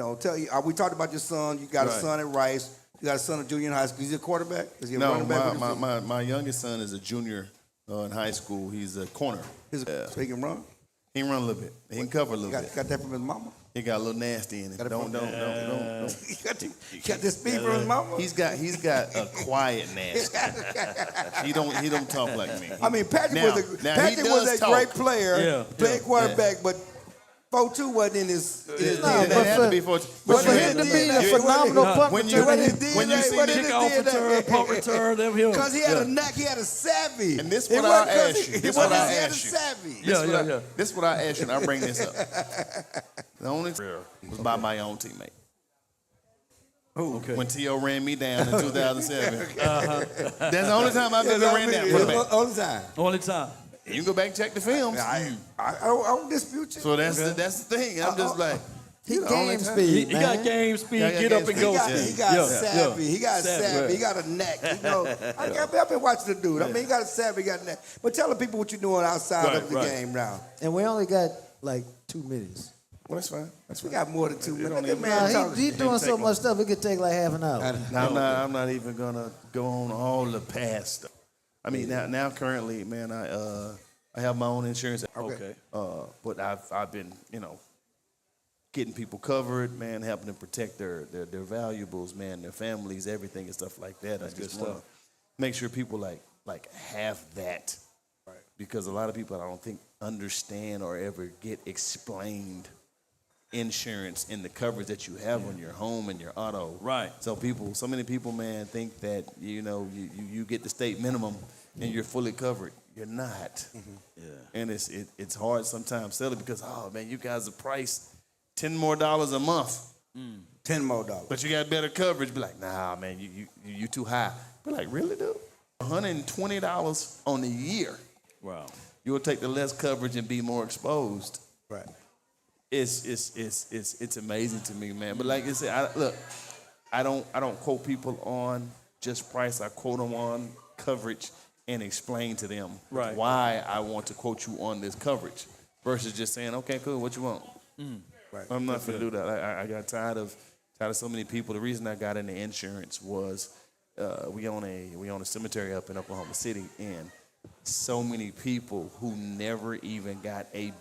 Speaker 2: talked about your son. You got a son at Rice. You got a son at junior in high school. Is he a quarterback? Is he a running back?
Speaker 4: My youngest son is a junior in high school. He's a corner.
Speaker 2: So he can run?
Speaker 4: He can run a little bit. He can cover a little bit.
Speaker 2: Got that from his mama?
Speaker 4: He got a little nasty in it. Don't.
Speaker 2: He got this speed from his mama?
Speaker 4: He's got a quiet nasty. He don't talk like me.
Speaker 2: I mean, Patrick was a great player, playing quarterback, but 4-2 wasn't in his
Speaker 3: No, but for him to be a phenomenal punt returner,
Speaker 4: when you see
Speaker 1: kickoff return, punt return, them him.
Speaker 2: because he had a knack, he had a savvy.
Speaker 4: And this what I ask you. This what I
Speaker 2: He had a
Speaker 4: ask you.
Speaker 2: savvy.
Speaker 4: This is what I ask you, and I bring this up. The only was by my own teammate.
Speaker 1: Okay.
Speaker 4: When T.O. ran me down in 2007. That's the only time I've ever ran down.
Speaker 2: Only time.
Speaker 4: You can go back and check the films.
Speaker 2: I don't dispute you.
Speaker 4: So that's the thing. I'm just like,
Speaker 3: he game speed,
Speaker 1: He got game speed, get up and go.
Speaker 2: He got savvy. He got savvy. He got a neck. I've been watching the dude. I mean, he got a savvy. He got a neck. But tell the people what you're doing outside of the game now.
Speaker 3: and we only got like 2 minutes.
Speaker 4: well, that's fine.
Speaker 2: We got more than 2 minutes. That man
Speaker 3: Nah,
Speaker 2: talking.
Speaker 3: he's doing so much stuff, it could take like half an hour.
Speaker 4: I'm not even gonna go on all the past stuff. I mean, now currently, man, I have my own insurance.
Speaker 1: Okay.
Speaker 4: But I've been, getting people covered, man, helping them protect their valuables, man, their families, everything and stuff like that. I just want to make sure people like have that. Right. Because a lot of people I don't think understand or ever get explained insurance and the coverage that you have on your home and your auto.
Speaker 1: Right.
Speaker 4: So many people, man, think that, you get the state minimum and you're fully covered. You're not. Mm-hmm. Yeah. And it's hard sometimes selling because, oh man, you guys are priced $10 more a month.
Speaker 2: $10 more.
Speaker 4: But you got better coverage. Be like, nah, man, you too high. Be like, really, dude? $120 on the year.
Speaker 1: Wow.
Speaker 4: You'll take the less coverage and be more exposed.
Speaker 2: Right.
Speaker 4: It's amazing to me, man. But like I said, I don't quote people on just price. I quote them on coverage and explain to them why I want to quote you on this coverage versus just saying, okay, cool, what you want? Right. I'm not going to do that. I got tired of so many people. The reason I got into insurance was we own a cemetery up in Oklahoma City, and so many people who never even got a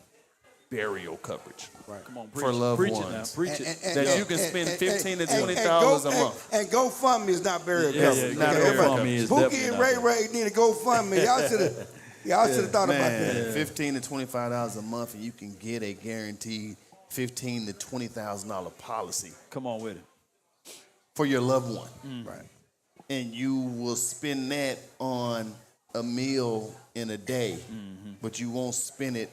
Speaker 4: burial coverage
Speaker 1: Come on,
Speaker 4: for loved
Speaker 1: preach
Speaker 4: ones.
Speaker 1: It now. Preach it.
Speaker 4: That you can spend $15,000 to $20,000 a month.
Speaker 2: And GoFundMe is not burial coverage.
Speaker 4: not burial coverage.
Speaker 2: Spooky and Ray need a GoFundMe. Y'all should have thought about that.
Speaker 4: $15,000 to $25,000 a month, and you can get a guaranteed $15,000 to $20,000 policy.
Speaker 1: Come on with it.
Speaker 4: For your loved one. Right. And you will spend that on a meal in a day, but you won't spend it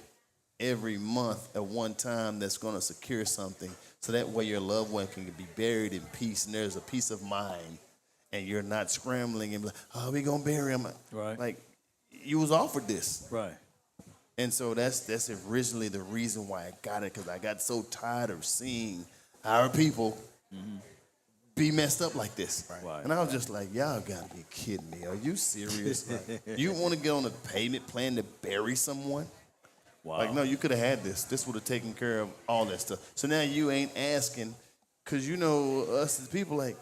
Speaker 4: every month at one time. That's going to secure something, so that way your loved one can be buried in peace, and there's a peace of mind, and you're not scrambling and be like, oh, we going to bury him.
Speaker 1: Right.
Speaker 4: Like, you was offered this.
Speaker 1: Right.
Speaker 4: And so that's originally the reason why I got it, because I got so tired of seeing our people be messed up like this. Right. And I was just like, y'all got to be kidding me. Are you serious? You want to get on a payment plan to bury someone? Wow. Like, no, you could have had this. This would have taken care of all that stuff. So now you ain't asking, because us as people, like,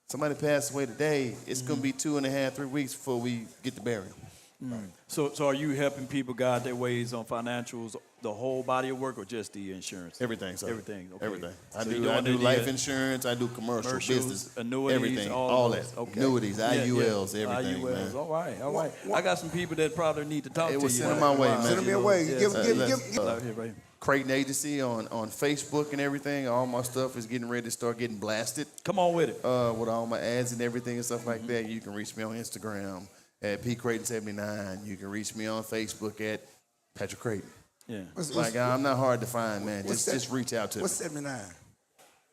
Speaker 4: somebody passed away today, it's going to be 2.5, 3 weeks before we get to bury them.
Speaker 1: So are you helping people guide their ways on financials, the whole body of work, or just the insurance?
Speaker 4: Everything, sir.
Speaker 1: Everything. Okay.
Speaker 4: Everything.
Speaker 1: So
Speaker 4: I
Speaker 1: you
Speaker 4: do
Speaker 1: doing
Speaker 4: life
Speaker 1: the,
Speaker 4: insurance. I do commercial business,
Speaker 1: annuities,
Speaker 4: everything,
Speaker 1: all
Speaker 4: all
Speaker 1: those.
Speaker 4: that.
Speaker 1: Okay.
Speaker 4: Annuities, IULs,
Speaker 1: Yeah.
Speaker 4: everything,
Speaker 1: IULs.
Speaker 4: man.
Speaker 1: All right. I got some people that probably need to talk
Speaker 4: Hey,
Speaker 1: to
Speaker 4: well,
Speaker 1: you.
Speaker 4: send them my way, man.
Speaker 2: Send them your way.
Speaker 1: Yeah.
Speaker 2: Give,
Speaker 1: Out here, right here.
Speaker 4: Creighton Agency on Facebook and everything. All my stuff is getting ready to start getting blasted.
Speaker 1: Come on with it.
Speaker 4: With all my ads and everything and stuff like that. You can reach me on Instagram at pcreighton79. You can reach me on Facebook at Patrick Creighton.
Speaker 1: Yeah.
Speaker 4: Like, I'm not hard to find, man.
Speaker 2: What's
Speaker 4: Just reach out to me.
Speaker 2: What's 79?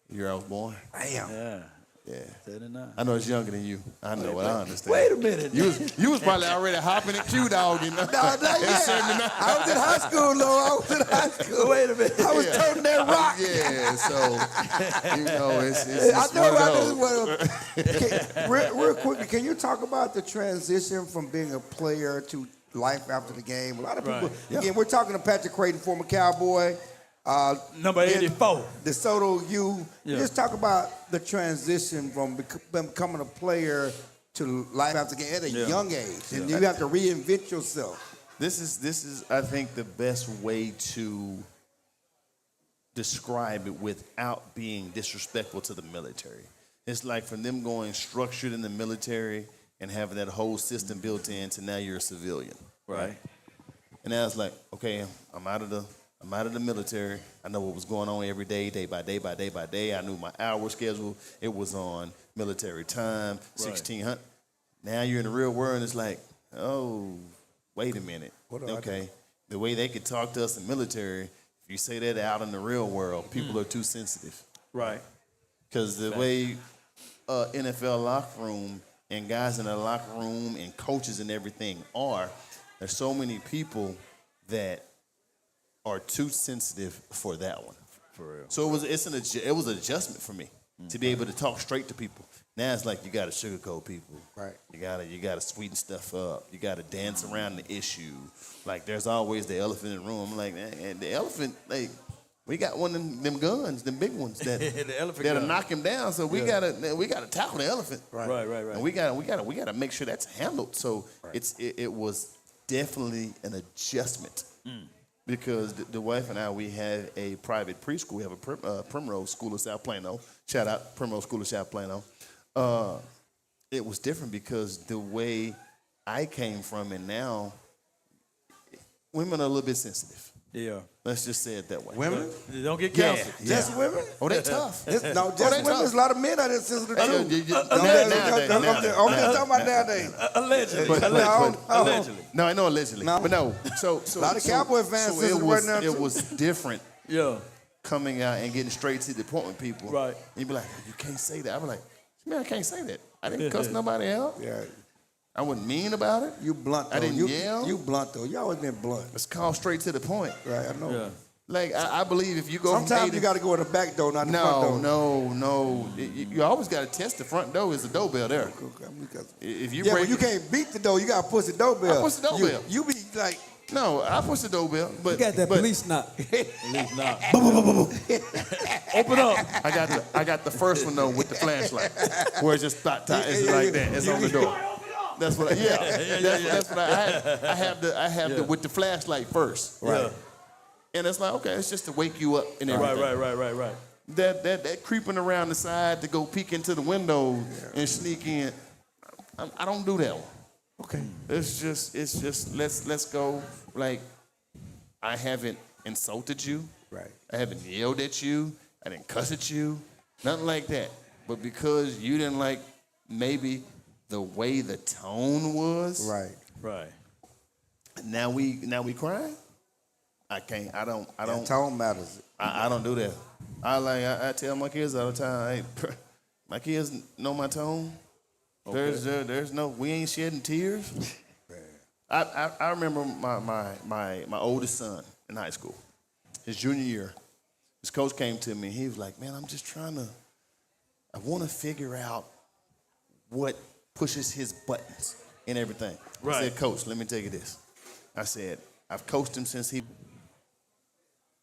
Speaker 4: Year I was born.
Speaker 2: Damn.
Speaker 1: Yeah.
Speaker 4: Yeah.
Speaker 1: 79.
Speaker 4: I know it's younger than you. I know it. I understand.
Speaker 1: Wait a minute.
Speaker 4: You was probably already hopping at Q-Dog, you know.
Speaker 2: No, not yet. I was in high school, though. I was in high school.
Speaker 1: Wait a minute.
Speaker 2: I was turning that rock.
Speaker 4: Yeah, so, you know, it's
Speaker 2: I know
Speaker 4: one of
Speaker 2: about this. Real quickly, can you talk about the transition from being a player to life after the game? A lot of people, again, we're talking to Patrick Creighton, former Cowboy.
Speaker 1: Number 84.
Speaker 2: DeSoto U.
Speaker 1: Yeah.
Speaker 2: Just talk about the transition from becoming a player to life after the game at a young age. And you have to reinvent yourself.
Speaker 4: This is I think the best way to describe it without being disrespectful to the military. It's like from them going structured in the military and having that whole system built in to now you're a civilian.
Speaker 1: Right.
Speaker 4: And now it's like, okay, I'm out of the military. I know what was going on every day, day by day by day by day. I knew my hour schedule. It was on military time, 1600. Now you're in the real world, and it's like, oh, wait a minute. Okay, the way they could talk to us in military, if you say that out in the real world, people are too sensitive.
Speaker 1: Right.
Speaker 4: Because the way NFL locker room and guys in the locker room and coaches and everything there's so many people that are too sensitive for that one.
Speaker 1: For real.
Speaker 4: So it was an adjustment for me to be able to talk straight to people. Now it's like you got to sugarcoat people.
Speaker 2: Right.
Speaker 4: You gotta sweeten stuff up. You got to dance around the issue. Like there's always the elephant in the room. I'm like, man, the elephant, like we got one of them guns, them big ones that
Speaker 1: The elephant
Speaker 4: that'll
Speaker 1: gun.
Speaker 4: knock him down. So we gotta tackle the elephant.
Speaker 1: Right.
Speaker 4: And we gotta make sure that's handled. So it was definitely an adjustment. Because the wife and I, we have a private preschool. We have a Primrose School of South Plano. Shout out Primrose School of South Plano. It was different because the way I came from and now, women are a little bit sensitive.
Speaker 1: Yeah.
Speaker 4: Let's just say it that way.
Speaker 2: Women?
Speaker 1: They don't get
Speaker 4: Yeah.
Speaker 1: counseled.
Speaker 2: Just women?
Speaker 4: Oh, they tough.
Speaker 2: No, just
Speaker 4: they
Speaker 2: women.
Speaker 4: tough.
Speaker 2: There's a lot of men out there sensitive too.
Speaker 4: Nowadays.
Speaker 2: I'm just talking about nowadays.
Speaker 1: Allegedly.
Speaker 2: Allegedly.
Speaker 4: No, I know allegedly.
Speaker 2: No.
Speaker 4: But no. So
Speaker 2: A lot of Cowboy fans
Speaker 4: so
Speaker 2: sensitive right now, too.
Speaker 4: it was different
Speaker 1: Yeah.
Speaker 4: coming out and getting straight to the point with people.
Speaker 1: Right.
Speaker 4: And you'd be like, you can't say that. I'd be like, man, I can't say that. I didn't cuss nobody out.
Speaker 2: Yeah.
Speaker 4: I wasn't mean about it.
Speaker 2: You blunt though.
Speaker 4: I didn't
Speaker 2: you,
Speaker 4: yell.
Speaker 2: You blunt though. You always been blunt.
Speaker 4: It's called straight to the point.
Speaker 2: Right, I know.
Speaker 1: Yeah.
Speaker 4: Like, I believe if you go from A
Speaker 2: Sometimes
Speaker 4: to-
Speaker 2: you got to go in the back door, not the front door.
Speaker 4: No. You always got to test the front door. Is the doorbell there? If you
Speaker 2: Yeah,
Speaker 4: break
Speaker 2: but you can't beat the door. You got to push the doorbell.
Speaker 4: I push the doorbell.
Speaker 2: You be like,
Speaker 4: No, I push the doorbell. But
Speaker 3: You got that
Speaker 4: but
Speaker 3: police knock.
Speaker 1: At least not. Open up.
Speaker 4: I got the first one though with the flashlight, where it's just it's like that. It's on the door. That's what. That's what I have the with the flashlight first.
Speaker 1: Right.
Speaker 4: And it's like, okay, it's just to wake you up and everything.
Speaker 1: Right.
Speaker 4: That creeping around the side to go peek into the window and sneak in, I don't do that one.
Speaker 2: okay.
Speaker 4: It's just let's go. Like, I haven't insulted you.
Speaker 2: Right.
Speaker 4: I haven't yelled at you. I didn't cuss at you. Nothing like that. But because you didn't like maybe the way the tone was.
Speaker 2: Right.
Speaker 4: Now we crying. I can't. I don't.
Speaker 2: Tone matters.
Speaker 4: I don't do that. I tell my kids all the time. Hey, my kids know my tone.
Speaker 1: Okay.
Speaker 4: There's no. We ain't shedding tears. I remember my oldest son in high school, his junior year. His coach came to me. He was like, "Man, I'm just I want to figure out what pushes his buttons and everything."
Speaker 1: Right.
Speaker 4: I said, "Coach, let me tell you this." I said, "I've coached him since he."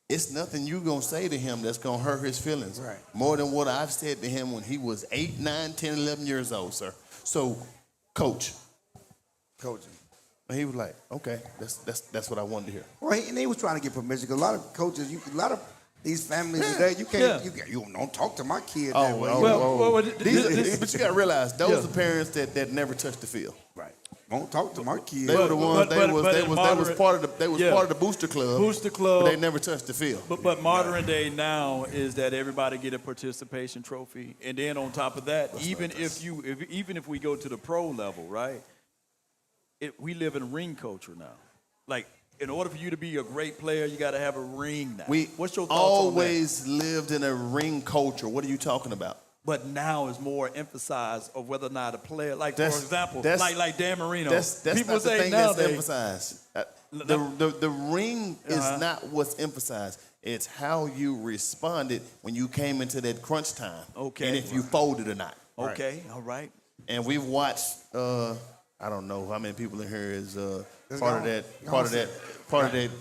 Speaker 4: It's nothing you gonna say to him that's gonna hurt his feelings.
Speaker 2: Right.
Speaker 4: More than what I've said to him when he was 8, 9, 10, 11 years old, sir. So, coach,
Speaker 2: Coaching.
Speaker 4: And he was like, okay, that's what I wanted to hear.
Speaker 2: Well, he was trying to get permission because a lot of coaches, a lot of these families today, you can't, you don't talk to my kid that way.
Speaker 4: But you got to realize, those are parents that never touched the field.
Speaker 2: Right. Won't talk to my kid.
Speaker 4: They were the ones. They was part of the booster club.
Speaker 1: Booster club.
Speaker 4: But they never touched the field.
Speaker 1: But modern day now is that everybody get a participation trophy, and then on top of that, even if we go to the pro level, right? We live in ring culture now. Like, in order for you to be a great player, you got to have a ring now. What's your thoughts on that?
Speaker 4: Always lived in a ring culture. What are you talking about?
Speaker 1: But now is more emphasized of whether or not a player, like for example, like Dan Marino.
Speaker 4: That's
Speaker 1: people
Speaker 4: not the
Speaker 1: say
Speaker 4: thing
Speaker 1: nowadays,
Speaker 4: that's emphasized. The ring is not what's emphasized. It's how you responded when you came into that crunch time.
Speaker 1: Okay.
Speaker 4: And if you folded or not.
Speaker 1: Okay, all right.
Speaker 4: And we've watched. I don't know how many people in here is part of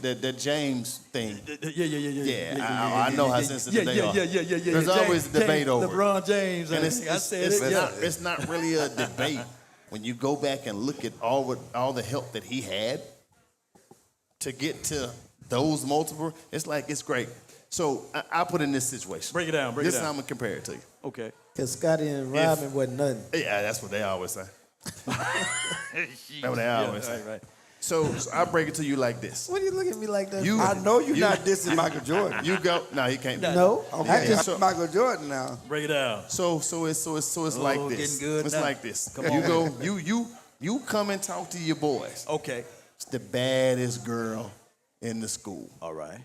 Speaker 4: that James thing. Yeah. I know how sensitive they are.
Speaker 1: Yeah.
Speaker 4: There's always a debate over
Speaker 1: LeBron James.
Speaker 4: and it's not really a debate when you go back and look at all the help that he had to get to those multiple. It's like it's great. So I put in this situation.
Speaker 1: Break it down.
Speaker 4: This is how I'm gonna compare it to you.
Speaker 1: Okay.
Speaker 3: Because Scotty and Robin wasn't nothing.
Speaker 4: Yeah, that's what they always say. That's what they always say.
Speaker 1: Right.
Speaker 4: So I break it to you like this.
Speaker 3: What are you looking at me like that?
Speaker 2: I know you're not dissing Michael Jordan.
Speaker 4: You go. No, he can't.
Speaker 3: No.
Speaker 2: Okay,
Speaker 3: I just
Speaker 2: Michael Jordan now.
Speaker 1: Break it down.
Speaker 4: So it's like this.
Speaker 1: Getting good
Speaker 4: It's
Speaker 1: now.
Speaker 4: like this.
Speaker 1: Come
Speaker 4: You
Speaker 1: on.
Speaker 4: go. You come and talk to your boys.
Speaker 1: Okay.
Speaker 4: It's the baddest girl in the school.
Speaker 1: All right.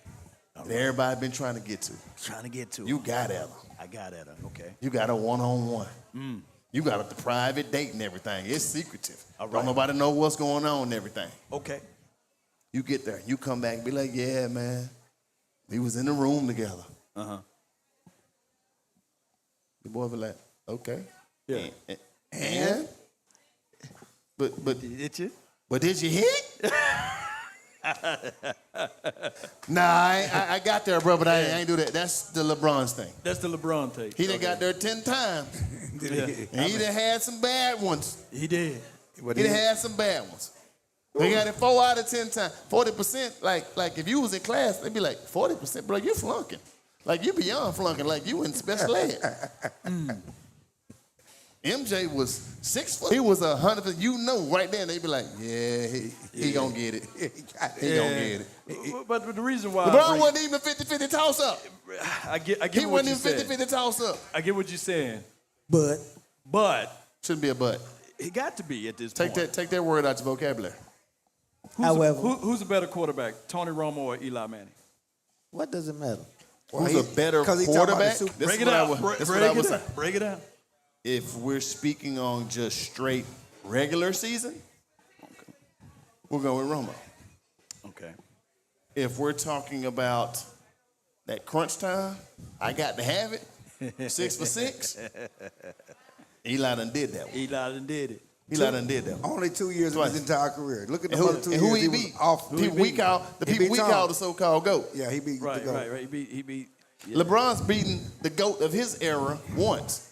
Speaker 4: That everybody been trying to get to.
Speaker 1: Trying to get to.
Speaker 4: You got Ella.
Speaker 1: I got at her. Okay.
Speaker 4: You got a one-on-one. You got a private date and everything. It's secretive.
Speaker 1: All right.
Speaker 4: Don't nobody know what's going on and everything.
Speaker 1: Okay.
Speaker 4: You get there. You come back and be like, yeah, man. We was in the room together.
Speaker 1: Uh-huh.
Speaker 4: The boy be like, okay.
Speaker 1: Yeah.
Speaker 4: And? But
Speaker 1: Did you?
Speaker 4: did you hit? Nah, I got there, bro, but I ain't do that. That's the LeBron's thing.
Speaker 1: That's the LeBron take.
Speaker 4: He done got there 10 times. And he done had some bad ones.
Speaker 1: He did.
Speaker 4: He done had some bad ones. He got it 4 out of 10 times. 40%, like if you was in class, they'd be like, 40%, bro, you flunking. Like you beyond flunking, like you in special ed. MJ was 6 foot. He was 100%. You know, right there, they'd be like, yeah, he gonna get it. He gonna get it.
Speaker 1: But the reason why
Speaker 4: LeBron wasn't even 50-50 toss up.
Speaker 1: I get
Speaker 4: He
Speaker 1: what
Speaker 4: wasn't
Speaker 1: you're
Speaker 4: even
Speaker 1: saying.
Speaker 4: 50-50 toss up.
Speaker 1: I get what you're saying.
Speaker 3: But
Speaker 4: Shouldn't be a but.
Speaker 1: He got to be at this
Speaker 4: Take
Speaker 1: point.
Speaker 4: that word out your vocabulary.
Speaker 1: Who's a better quarterback, Tony Romo or Eli Manning?
Speaker 3: what does it matter?
Speaker 4: Who's a better
Speaker 2: 'cause he talking about the
Speaker 4: quarterback?
Speaker 2: Super-
Speaker 4: This
Speaker 1: Break
Speaker 4: is
Speaker 1: it
Speaker 4: what I
Speaker 1: out.
Speaker 4: would- this is what I would say.
Speaker 1: Break it out.
Speaker 4: If we're speaking on just straight regular season, we're going with Romo.
Speaker 1: Okay.
Speaker 4: If we're talking about that crunch time, I got to have it, 6 for 6. Eli done did that one.
Speaker 1: Eli done did it.
Speaker 4: Eli done did that one.
Speaker 2: Only 2 years of his entire career. Look at the
Speaker 4: And
Speaker 2: other 2
Speaker 4: who
Speaker 2: years
Speaker 4: he
Speaker 2: was
Speaker 4: beat?
Speaker 2: off.
Speaker 4: People we call the so-called GOAT.
Speaker 2: Yeah, he beat
Speaker 1: Right,
Speaker 2: the GOAT.
Speaker 1: right. He beat. Yeah.
Speaker 4: LeBron's beaten the GOAT of his era once,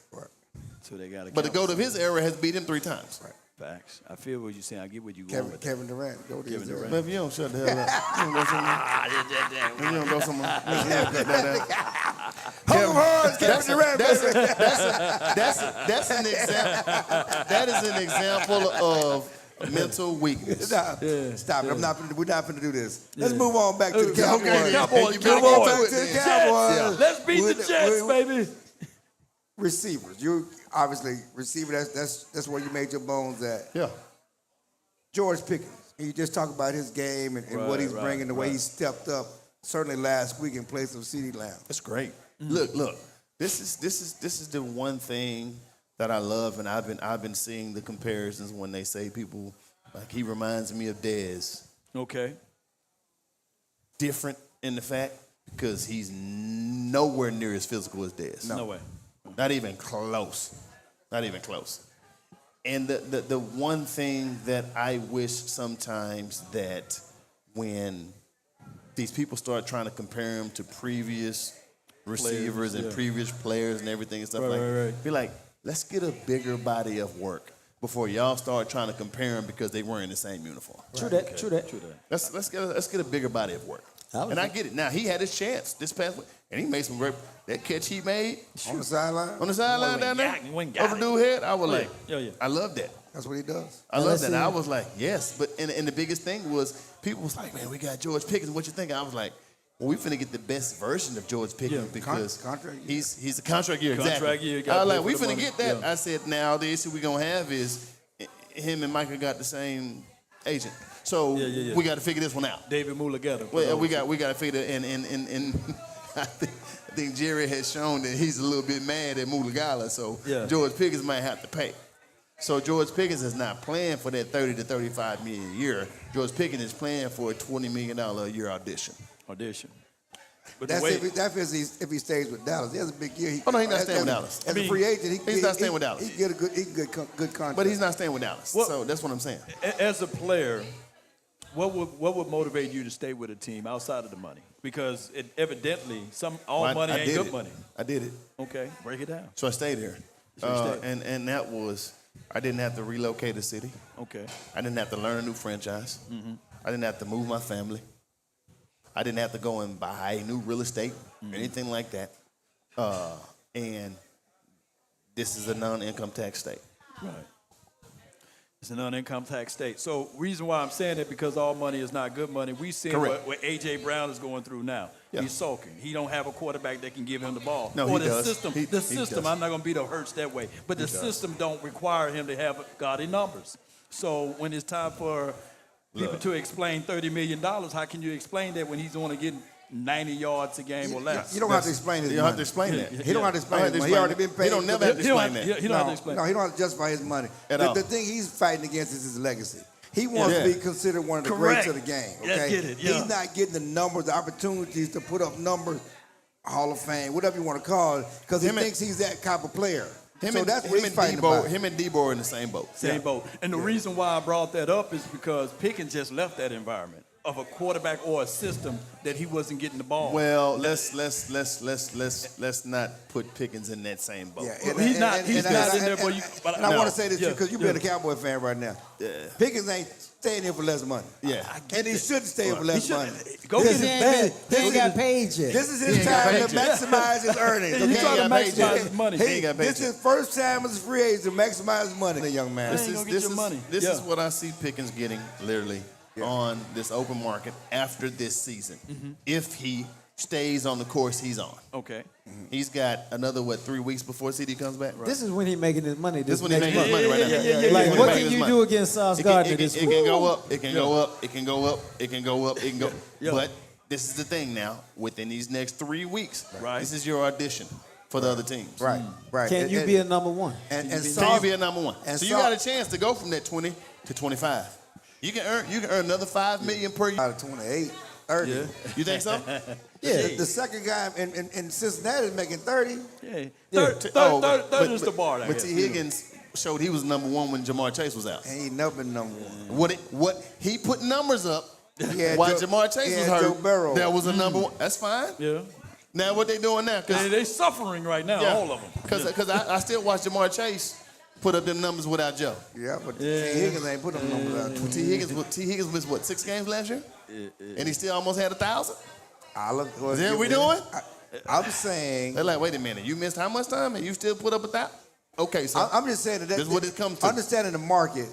Speaker 1: So they got to.
Speaker 4: but the GOAT of his era has beat him 3 times.
Speaker 2: Right.
Speaker 1: Facts. I feel what you're saying. I get what you're going with.
Speaker 2: Kevin Durant. Go to his
Speaker 1: Kevin
Speaker 2: era.
Speaker 1: Durant.
Speaker 4: But if you don't shut the hell up, you don't go somewhere. If you don't go somewhere, cut that down.
Speaker 2: Kevin Durant.
Speaker 4: That's an example. That is an example of mental weakness.
Speaker 2: Stop it. We're not going to do this. Let's move on back to the Cowboys.
Speaker 4: Okay,
Speaker 1: Cowboys,
Speaker 4: you better
Speaker 2: Move on
Speaker 4: get
Speaker 2: back
Speaker 4: to
Speaker 2: to
Speaker 4: it.
Speaker 2: the Cowboys.
Speaker 1: Let's beat the Jets, baby.
Speaker 2: Receivers. You obviously receiver. That's where you made your bones at.
Speaker 4: Yeah.
Speaker 2: George Pickens. You just talk about his game and what he's bringing, the way he stepped up. Certainly last week in place of CeeDee Lamb.
Speaker 4: That's great. Look. This is the one thing that I love, and I've been seeing the comparisons when they say people like he reminds me of Dez.
Speaker 1: Okay.
Speaker 4: Different in the fact because he's nowhere near as physical as Dez.
Speaker 1: No way.
Speaker 4: Not even close. Not even close. And the one thing that I wish sometimes that when these people start trying to compare him to previous receivers and previous players and everything and stuff
Speaker 1: Right.
Speaker 4: be like, let's get a bigger body of work. before y'all start trying to compare them because they wearing the same uniform.
Speaker 3: True that. True that.
Speaker 4: Let's get a bigger body of work. I get it. Now he had his chance this past week, and he made some great. That catch he made
Speaker 2: On the sideline?
Speaker 4: on the sideline down there over dude's head, I was like, I love that.
Speaker 2: That's what he does.
Speaker 4: I love that. And I was like, yes. But and the biggest thing was people was like, man, we got George Pickens. What you think? I was like, well, we finna get the best version of George Pickens because
Speaker 2: contract year.
Speaker 4: he's a contract year. Exactly.
Speaker 1: Contract year,
Speaker 4: I was like, we
Speaker 1: for the
Speaker 4: finna
Speaker 1: money.
Speaker 4: get that.
Speaker 1: Yeah.
Speaker 4: I said, now the issue we gonna have is him and Michael got the same agent. So we got to figure this one out.
Speaker 1: David Mulugeta.
Speaker 4: Well, we got to figure it. And I think Jerry has shown that he's a little bit mad at Mulugala. So George Pickens might have to pay. So George Pickens is not playing for that 30 to 35 million a year. George Pickens is playing for a $20 million a year audition.
Speaker 1: But
Speaker 2: That's if he stays with Dallas. He has a big year.
Speaker 4: Oh, no, he's not staying with Dallas.
Speaker 2: As a free agent,
Speaker 4: he's not staying with Dallas.
Speaker 2: He get a good contract.
Speaker 4: But he's not staying with Dallas.
Speaker 1: Well,
Speaker 4: so that's what I'm saying.
Speaker 1: As a player, what would motivate you to stay with a team outside of the money? Because evidently, money ain't good money.
Speaker 4: I did it.
Speaker 1: Okay, break it down.
Speaker 4: So I stayed here. And that was, I didn't have to relocate a city.
Speaker 1: Okay.
Speaker 4: I didn't have to learn a new franchise. I didn't have to move my family. I didn't have to go and buy new real estate or anything like that. And this is a non-income tax state.
Speaker 1: Right. It's a non-income tax state. So reason why I'm saying that because all money is not good money. We see what A.J. Brown is going through now. Yeah. He's sulking. He don't have a quarterback that can give him the ball.
Speaker 4: No,
Speaker 1: or
Speaker 4: he
Speaker 1: the
Speaker 4: does.
Speaker 1: system. The system. I'm not going to beat up Hurts that way. But the system don't require him to have gaudy numbers. So when it's time for people to explain $30 million, how can you explain that when he's only getting 90 yards a game or less?
Speaker 2: You don't have to explain it.
Speaker 4: You don't have to explain that.
Speaker 2: He don't have to explain it. He already been paid.
Speaker 4: He don't never have to explain that.
Speaker 1: He don't have to explain.
Speaker 2: No, he don't have to justify his money. The thing he's fighting against is his legacy. He wants to be considered one of the greats of the game. Okay?
Speaker 1: Let's get it. Yeah.
Speaker 2: He's not getting the numbers, the opportunities to put up numbers, Hall of Fame, whatever you want to call it, because he thinks he's that type of player. That's what he's fighting about.
Speaker 4: Him and Debo are in the same boat.
Speaker 1: Same boat. And the reason why I brought that up is because Pickens just left that environment of a quarterback or a system that he wasn't getting the ball.
Speaker 4: Well, let's not put Pickens in that same boat.
Speaker 2: Yeah,
Speaker 1: He's not in there, but
Speaker 2: I want to say this too, because you've been a Cowboy fan right now. Pickens ain't staying here for less money.
Speaker 4: Yeah.
Speaker 2: And he shouldn't stay here for less money.
Speaker 3: Go get his He ain't got paid yet.
Speaker 2: This is his time to maximize his earnings.
Speaker 1: He's trying to maximize his money.
Speaker 2: This is his first time as a free agent to maximize his money, young man.
Speaker 1: This
Speaker 4: is what I see Pickens getting literally on this open market after this season. If he stays on the course he's on.
Speaker 1: Okay.
Speaker 4: He's got another, 3 weeks before CD comes back?
Speaker 3: Right. This is when he's making his money.
Speaker 4: This is when he's making his money right now.
Speaker 3: Like, what can you do against Sauce Gardner this week?
Speaker 4: It can go up, it can go up, it can go up, it can go up, it can go. But this is the thing now. Within these next 3 weeks, this is your audition for the other teams.
Speaker 2: Right.
Speaker 3: Can you be a number one?
Speaker 4: Can you be a number one? So you got a chance to go from that 20 to 25. You can earn another $5 million per year.
Speaker 2: Out of 28, 30.
Speaker 4: Yeah. You think so?
Speaker 2: Yeah. The second guy in Cincinnati is making 30.
Speaker 1: Yeah. 30 is the bar.
Speaker 4: But T. Higgins showed he was number one when Jamar Chase was out.
Speaker 2: He ain't never been number one.
Speaker 4: What he put numbers up while Jamar Chase was hurt. That was a number one. That's fine.
Speaker 1: Yeah.
Speaker 4: Now what they doing now?
Speaker 1: They suffering right now, all of them.
Speaker 4: Because I still watch Jamar Chase put up them numbers without Joe.
Speaker 2: Yeah, but T. Higgins ain't put up numbers without Joe.
Speaker 4: T. Higgins missed what, 6 games last year? And he still almost had 1,000? Is that what we doing?
Speaker 2: I'm saying.
Speaker 4: They're like, wait a minute, you missed how much time and you still put up 1,000? Okay, so
Speaker 2: I'm just saying that
Speaker 4: this is what it comes to.
Speaker 2: Understanding the market,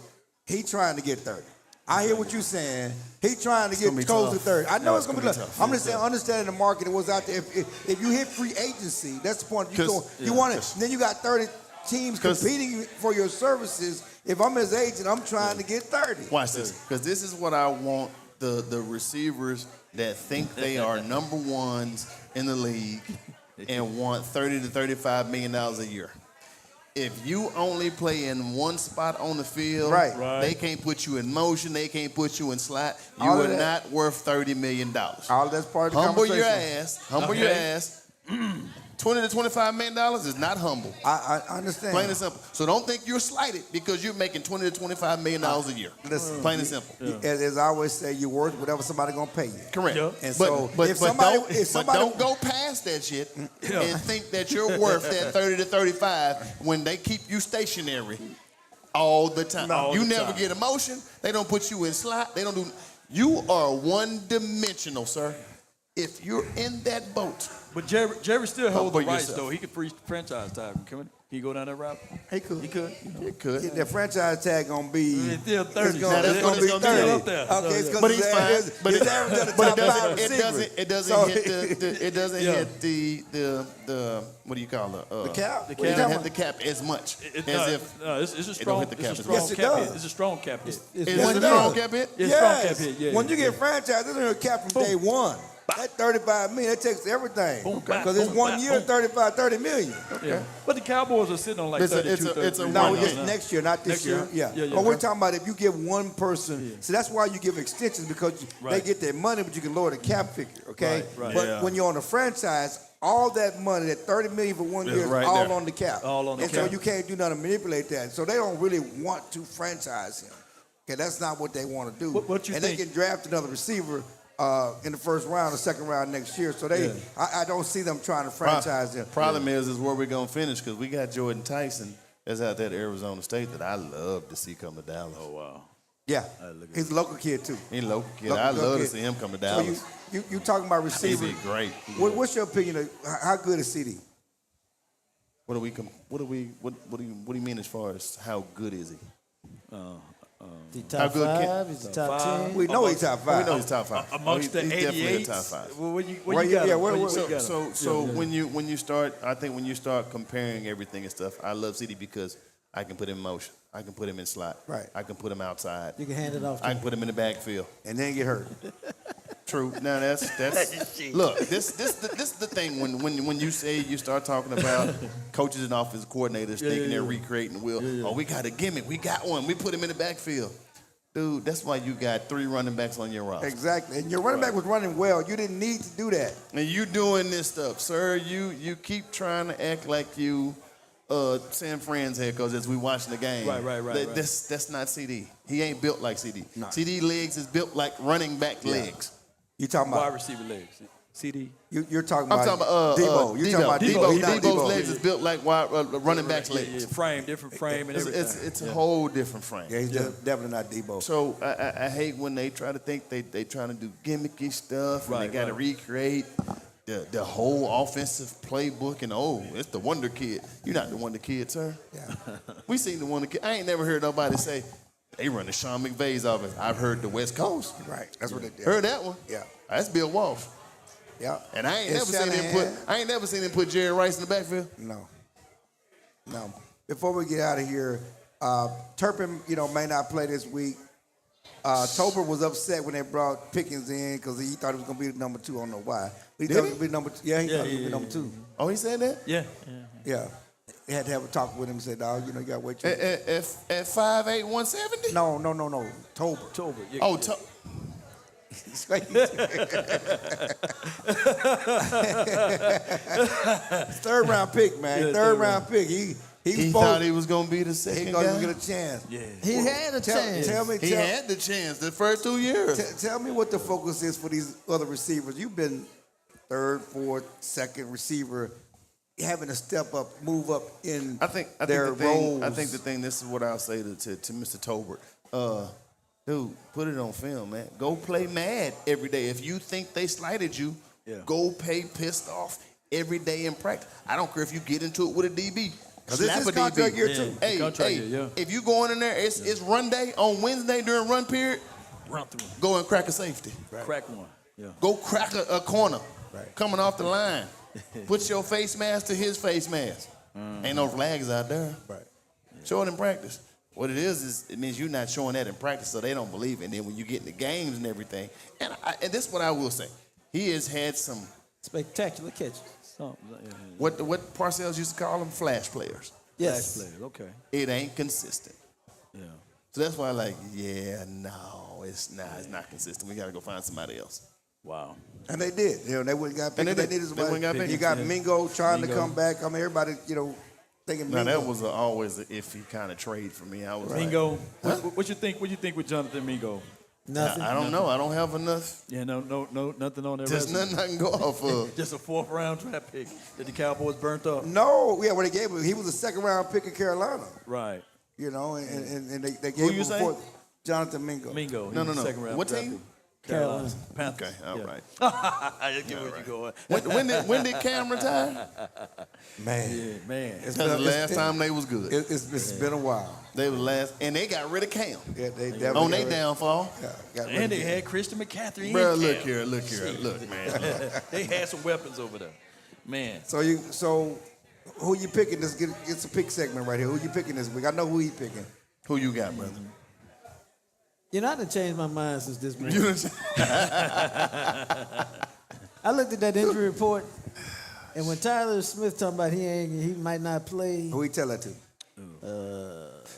Speaker 2: he trying to get 30. I hear what you're saying. He trying to get close to 30. I know it's gonna be tough. I'm just saying, understanding the market, it was out there. If you hit free agency, that's the point. You want it. Then you got 30 teams competing for your services. If I'm his agent, I'm trying to get 30.
Speaker 4: Watch this, because this is what I want the receivers that think they are number ones in the league and want $30 to $35 million a year. If you only play in one spot on the field, they can't put you in motion, they can't put you in slot. You are not worth $30 million.
Speaker 2: All that's part of the conversation.
Speaker 4: Humble your ass. $20 to $25 million is not humble.
Speaker 2: I understand.
Speaker 4: Plain and simple. So don't think you're slighted because you're making $20 to $25 million a year.
Speaker 2: Listen,
Speaker 4: plain and simple.
Speaker 2: As I always say, you're worth whatever somebody gonna pay you.
Speaker 4: Correct.
Speaker 1: Yeah.
Speaker 2: And
Speaker 4: but don't go past that shit and think that you're worth that 30 to 35 when they keep you stationary all the time.
Speaker 1: All
Speaker 4: You
Speaker 1: the
Speaker 4: never
Speaker 1: time.
Speaker 4: get emotion. They don't put you in slot. They don't do. You are one-dimensional, sir. If you're in that boat,
Speaker 1: But Jerry still holds the
Speaker 4: for
Speaker 1: rights,
Speaker 4: yourself.
Speaker 1: though. He could free franchise tag him. Can he go down that route?
Speaker 2: He could.
Speaker 1: He could.
Speaker 4: it could.
Speaker 2: The franchise tag gonna be.
Speaker 1: It's still 30.
Speaker 2: It's gonna,
Speaker 4: Now,
Speaker 2: it's gonna be
Speaker 4: it's
Speaker 2: 30.
Speaker 1: up there.
Speaker 2: Okay, it's gonna
Speaker 4: But
Speaker 2: be
Speaker 4: he's fine. But
Speaker 2: his average of the top five receivers.
Speaker 4: It doesn't
Speaker 2: So-
Speaker 4: hit it doesn't
Speaker 1: Yeah.
Speaker 4: hit the what do you call it?
Speaker 2: The cap?
Speaker 1: The
Speaker 4: It doesn't
Speaker 1: cap.
Speaker 4: hit the cap as much
Speaker 1: It's
Speaker 4: as if
Speaker 1: it's a
Speaker 4: don't
Speaker 1: strong,
Speaker 4: hit the cap
Speaker 1: it's a
Speaker 4: as
Speaker 1: strong
Speaker 2: much. Yes, it
Speaker 1: cap
Speaker 2: does.
Speaker 1: hit. It's a strong cap hit.
Speaker 3: It's
Speaker 4: is
Speaker 3: one
Speaker 4: it a
Speaker 3: year.
Speaker 4: strong cap hit.
Speaker 1: It's strong cap hit. Yeah.
Speaker 2: When you get franchise, there's no cap from day one. That 35 million, that takes everything.
Speaker 1: Boom, bap,
Speaker 2: Because it's
Speaker 1: boom,
Speaker 2: 1
Speaker 1: bap,
Speaker 2: year,
Speaker 1: boom.
Speaker 2: 30 million.
Speaker 1: Yeah. But the Cowboys are sitting on like
Speaker 4: It's a-
Speaker 1: 32,
Speaker 4: it's a
Speaker 1: 33
Speaker 2: No,
Speaker 4: Right
Speaker 2: it's
Speaker 4: now.
Speaker 2: next year, not this
Speaker 1: Next
Speaker 2: year.
Speaker 1: year?
Speaker 2: Yeah.
Speaker 1: Yeah, yeah.
Speaker 2: But we're talking about if you give one person, so that's why you give extensions because they
Speaker 1: Right.
Speaker 2: get their money, but you can lower the cap figure, okay?
Speaker 1: Right, right.
Speaker 2: But
Speaker 4: Yeah.
Speaker 2: when you're on a franchise, all that money, that 30 million for 1 year, is
Speaker 4: right
Speaker 2: all
Speaker 4: there.
Speaker 2: on the cap.
Speaker 1: All on the
Speaker 2: and
Speaker 1: cap.
Speaker 2: so you can't do nothing to manipulate that. So they don't really want to franchise him. Okay, that's not what they want to do.
Speaker 1: What you
Speaker 2: and
Speaker 1: think?
Speaker 2: they can draft another receiver in the first round or second round next year. So they, I don't see them trying to franchise him.
Speaker 4: Problem is where we're gonna finish because we got Jordan Tyson that's out there at Arizona State that I love to see come to Dallas.
Speaker 1: Oh, wow.
Speaker 2: Yeah,
Speaker 1: look at
Speaker 2: he's a local kid too.
Speaker 4: He's a local kid.
Speaker 2: Local
Speaker 4: I love to
Speaker 2: kid.
Speaker 4: see him come to
Speaker 2: So
Speaker 4: Dallas.
Speaker 2: you talking about
Speaker 4: He'd
Speaker 2: receiver?
Speaker 4: be great.
Speaker 2: What's your opinion of how good is CD?
Speaker 4: What do you mean as far as how good is he?
Speaker 3: The
Speaker 4: How
Speaker 3: top
Speaker 4: good can-
Speaker 3: five, is the top
Speaker 1: five.
Speaker 3: 10.
Speaker 2: We know he's top
Speaker 4: We
Speaker 2: five.
Speaker 4: know he's top five.
Speaker 1: Amongst
Speaker 4: he's
Speaker 1: the
Speaker 4: definitely a
Speaker 1: 88,
Speaker 4: top five.
Speaker 1: where you
Speaker 2: Where
Speaker 1: got
Speaker 2: you-
Speaker 1: him?
Speaker 2: yeah,
Speaker 1: Where
Speaker 2: where-
Speaker 1: you
Speaker 2: where-
Speaker 1: got him?
Speaker 4: So when you start, I think when you start comparing everything and stuff, I love CD because I can put him in motion. I can put him in slot.
Speaker 2: Right.
Speaker 4: I can put him outside.
Speaker 3: You can hand it off to
Speaker 4: I
Speaker 3: him.
Speaker 4: can put him in the backfield.
Speaker 2: And then get hurt.
Speaker 4: True. Now that's look. This the thing when you say you start talking about coaches and offensive coordinators thinking they're recreating the wheel. Oh, we got a gimmick. We got one. We put him in the backfield. Dude, that's why you got 3 running backs on your roster.
Speaker 2: Exactly. And your running back was running well. You didn't need to do that.
Speaker 4: And you doing this stuff, sir. You keep trying to act like you San Fran's head coach as we watching the game.
Speaker 1: Right.
Speaker 4: That's not CD. He ain't built like CD.
Speaker 2: No.
Speaker 4: CD legs is built like running back legs.
Speaker 2: You talking
Speaker 1: Wide
Speaker 2: about?
Speaker 1: receiver legs. CD.
Speaker 2: You're talking
Speaker 4: I'm
Speaker 2: about?
Speaker 4: talking about
Speaker 2: Debo. You're talking about Debo. not
Speaker 4: Debo's legs is built like running back's
Speaker 1: Yeah,
Speaker 4: legs.
Speaker 1: frame, different frame and everything.
Speaker 4: It's a whole different frame.
Speaker 2: Yeah, he's definitely not Debo.
Speaker 4: So I hate when they try to think they trying to do gimmicky stuff and they got to recreate the whole offensive playbook and it's the wonder kid. You're not the wonder kid, sir.
Speaker 2: Yeah.
Speaker 4: We seen the wonder kid. I ain't never heard nobody say they run the Sean McVay's offense. I've heard the West Coast.
Speaker 2: Right. That's what they did.
Speaker 4: Heard that one.
Speaker 2: Yeah.
Speaker 4: That's Bill Walsh.
Speaker 2: Yeah.
Speaker 4: And I ain't
Speaker 2: It's
Speaker 4: never
Speaker 2: Shanahan.
Speaker 4: seen him put Jerry Rice in the backfield.
Speaker 2: No. Before we get out of here, Turpin, may not play this week. Tober was upset when they brought Pickens in because he thought he was going to be number 2. I don't know why. But he thought he was going to be number 2. Yeah, he thought he was going to be number 2.
Speaker 4: Oh, he said that?
Speaker 1: Yeah.
Speaker 2: Yeah. He had to have a talk with him and said, dog, you got to wait till.
Speaker 4: At 5'8", 170?
Speaker 2: No. Tober.
Speaker 1: October. Yeah.
Speaker 4: Oh,
Speaker 2: Third round pick, man.
Speaker 1: Yeah,
Speaker 2: third round pick. He
Speaker 4: thought he was going to be the
Speaker 2: he
Speaker 4: second
Speaker 2: thought he
Speaker 4: guy.
Speaker 2: was going to get a chance.
Speaker 1: Yeah.
Speaker 3: He had a chance.
Speaker 2: Tell me,
Speaker 4: He had the chance the first 2 years.
Speaker 2: tell me what the focus is for these other receivers. You've been third, fourth, second receiver, having to step up, move up in their roles.
Speaker 4: I think the thing. This is what I'll say to Mr. Tolbert. Dude, put it on film, man. Go play mad every day. If you think they slighted you, go play pissed off every day in practice. I don't care if you get into it with a DB.
Speaker 2: 'Cause this
Speaker 4: Slap
Speaker 2: is
Speaker 4: a
Speaker 2: contract
Speaker 4: DB.
Speaker 2: year too.
Speaker 4: Hey, if you going in there, it's run day on Wednesday during run period.
Speaker 1: Run through.
Speaker 4: Go and crack a safety.
Speaker 1: Crack one. Yeah.
Speaker 4: Go crack a corner.
Speaker 2: Right.
Speaker 4: Coming off the line. Put your face mask to his face mask. Ain't no flags out there.
Speaker 2: Right.
Speaker 4: Show it in practice. What it is it means you're not showing that in practice, so they don't believe it. And then when you get in the games and everything, and this is what I will say. He has had some,
Speaker 3: Spectacular catches.
Speaker 4: what Parcells used to call them, flash players.
Speaker 3: Yes.
Speaker 1: Flash players. Okay.
Speaker 4: It ain't consistent.
Speaker 1: Yeah.
Speaker 4: So that's why it's not consistent. We got to go find somebody else.
Speaker 1: Wow.
Speaker 2: And they did. They went and got
Speaker 4: And
Speaker 2: Pickens.
Speaker 4: they
Speaker 2: They
Speaker 4: did.
Speaker 2: needed
Speaker 4: They went and got
Speaker 2: somebody. You
Speaker 4: Pickens,
Speaker 2: got
Speaker 4: yeah.
Speaker 2: Mingo trying to
Speaker 1: Mingo.
Speaker 2: come back. I mean, everybody, thinking
Speaker 4: Now
Speaker 2: Mingo.
Speaker 4: that was always an iffy kind of trade for me. I was
Speaker 1: Mingo. What you think? What you think with Jonathan Mingo?
Speaker 3: Nothing.
Speaker 4: I don't know. I don't have enough.
Speaker 1: Yeah. No. Nothing on there.
Speaker 4: There's nothing I can go off of.
Speaker 1: Just a 4th round draft pick that the Cowboys burnt up.
Speaker 2: No, yeah, what they gave him, he was a second round pick in Carolina.
Speaker 1: Right.
Speaker 2: You know, and they
Speaker 4: Who
Speaker 2: gave
Speaker 4: you
Speaker 2: him
Speaker 4: say?
Speaker 2: before Jonathan Mingo.
Speaker 1: Mingo.
Speaker 4: No.
Speaker 1: Second round.
Speaker 4: What
Speaker 1: draft
Speaker 4: team?
Speaker 1: pick. Carolina. Panthers.
Speaker 4: Okay, all right.
Speaker 1: I get where you going.
Speaker 4: When did Cam retire?
Speaker 2: Man,
Speaker 1: Yeah, man.
Speaker 2: it's
Speaker 4: That's the last time they was good.
Speaker 2: It's been a while.
Speaker 4: They was last, and they got rid of Cam
Speaker 2: Yeah, they definitely
Speaker 4: on their
Speaker 2: got rid-
Speaker 4: downfall.
Speaker 2: Yeah, got rid
Speaker 1: And
Speaker 2: of
Speaker 1: they
Speaker 2: him.
Speaker 1: had Christian McCaffrey.
Speaker 4: Bro,
Speaker 1: and
Speaker 4: look
Speaker 1: Cam.
Speaker 4: here, look, man. Look.
Speaker 1: They had some weapons over there. Man.
Speaker 2: So who you picking? This it's a pick segment right here. Who you picking this week? I know who he picking.
Speaker 4: Who you got, brother?
Speaker 3: You know, I done changed my mind since this morning.
Speaker 4: You done-
Speaker 3: I looked at that injury report, and when Tyler Smith talking about he might not play.
Speaker 2: Who he tell that to?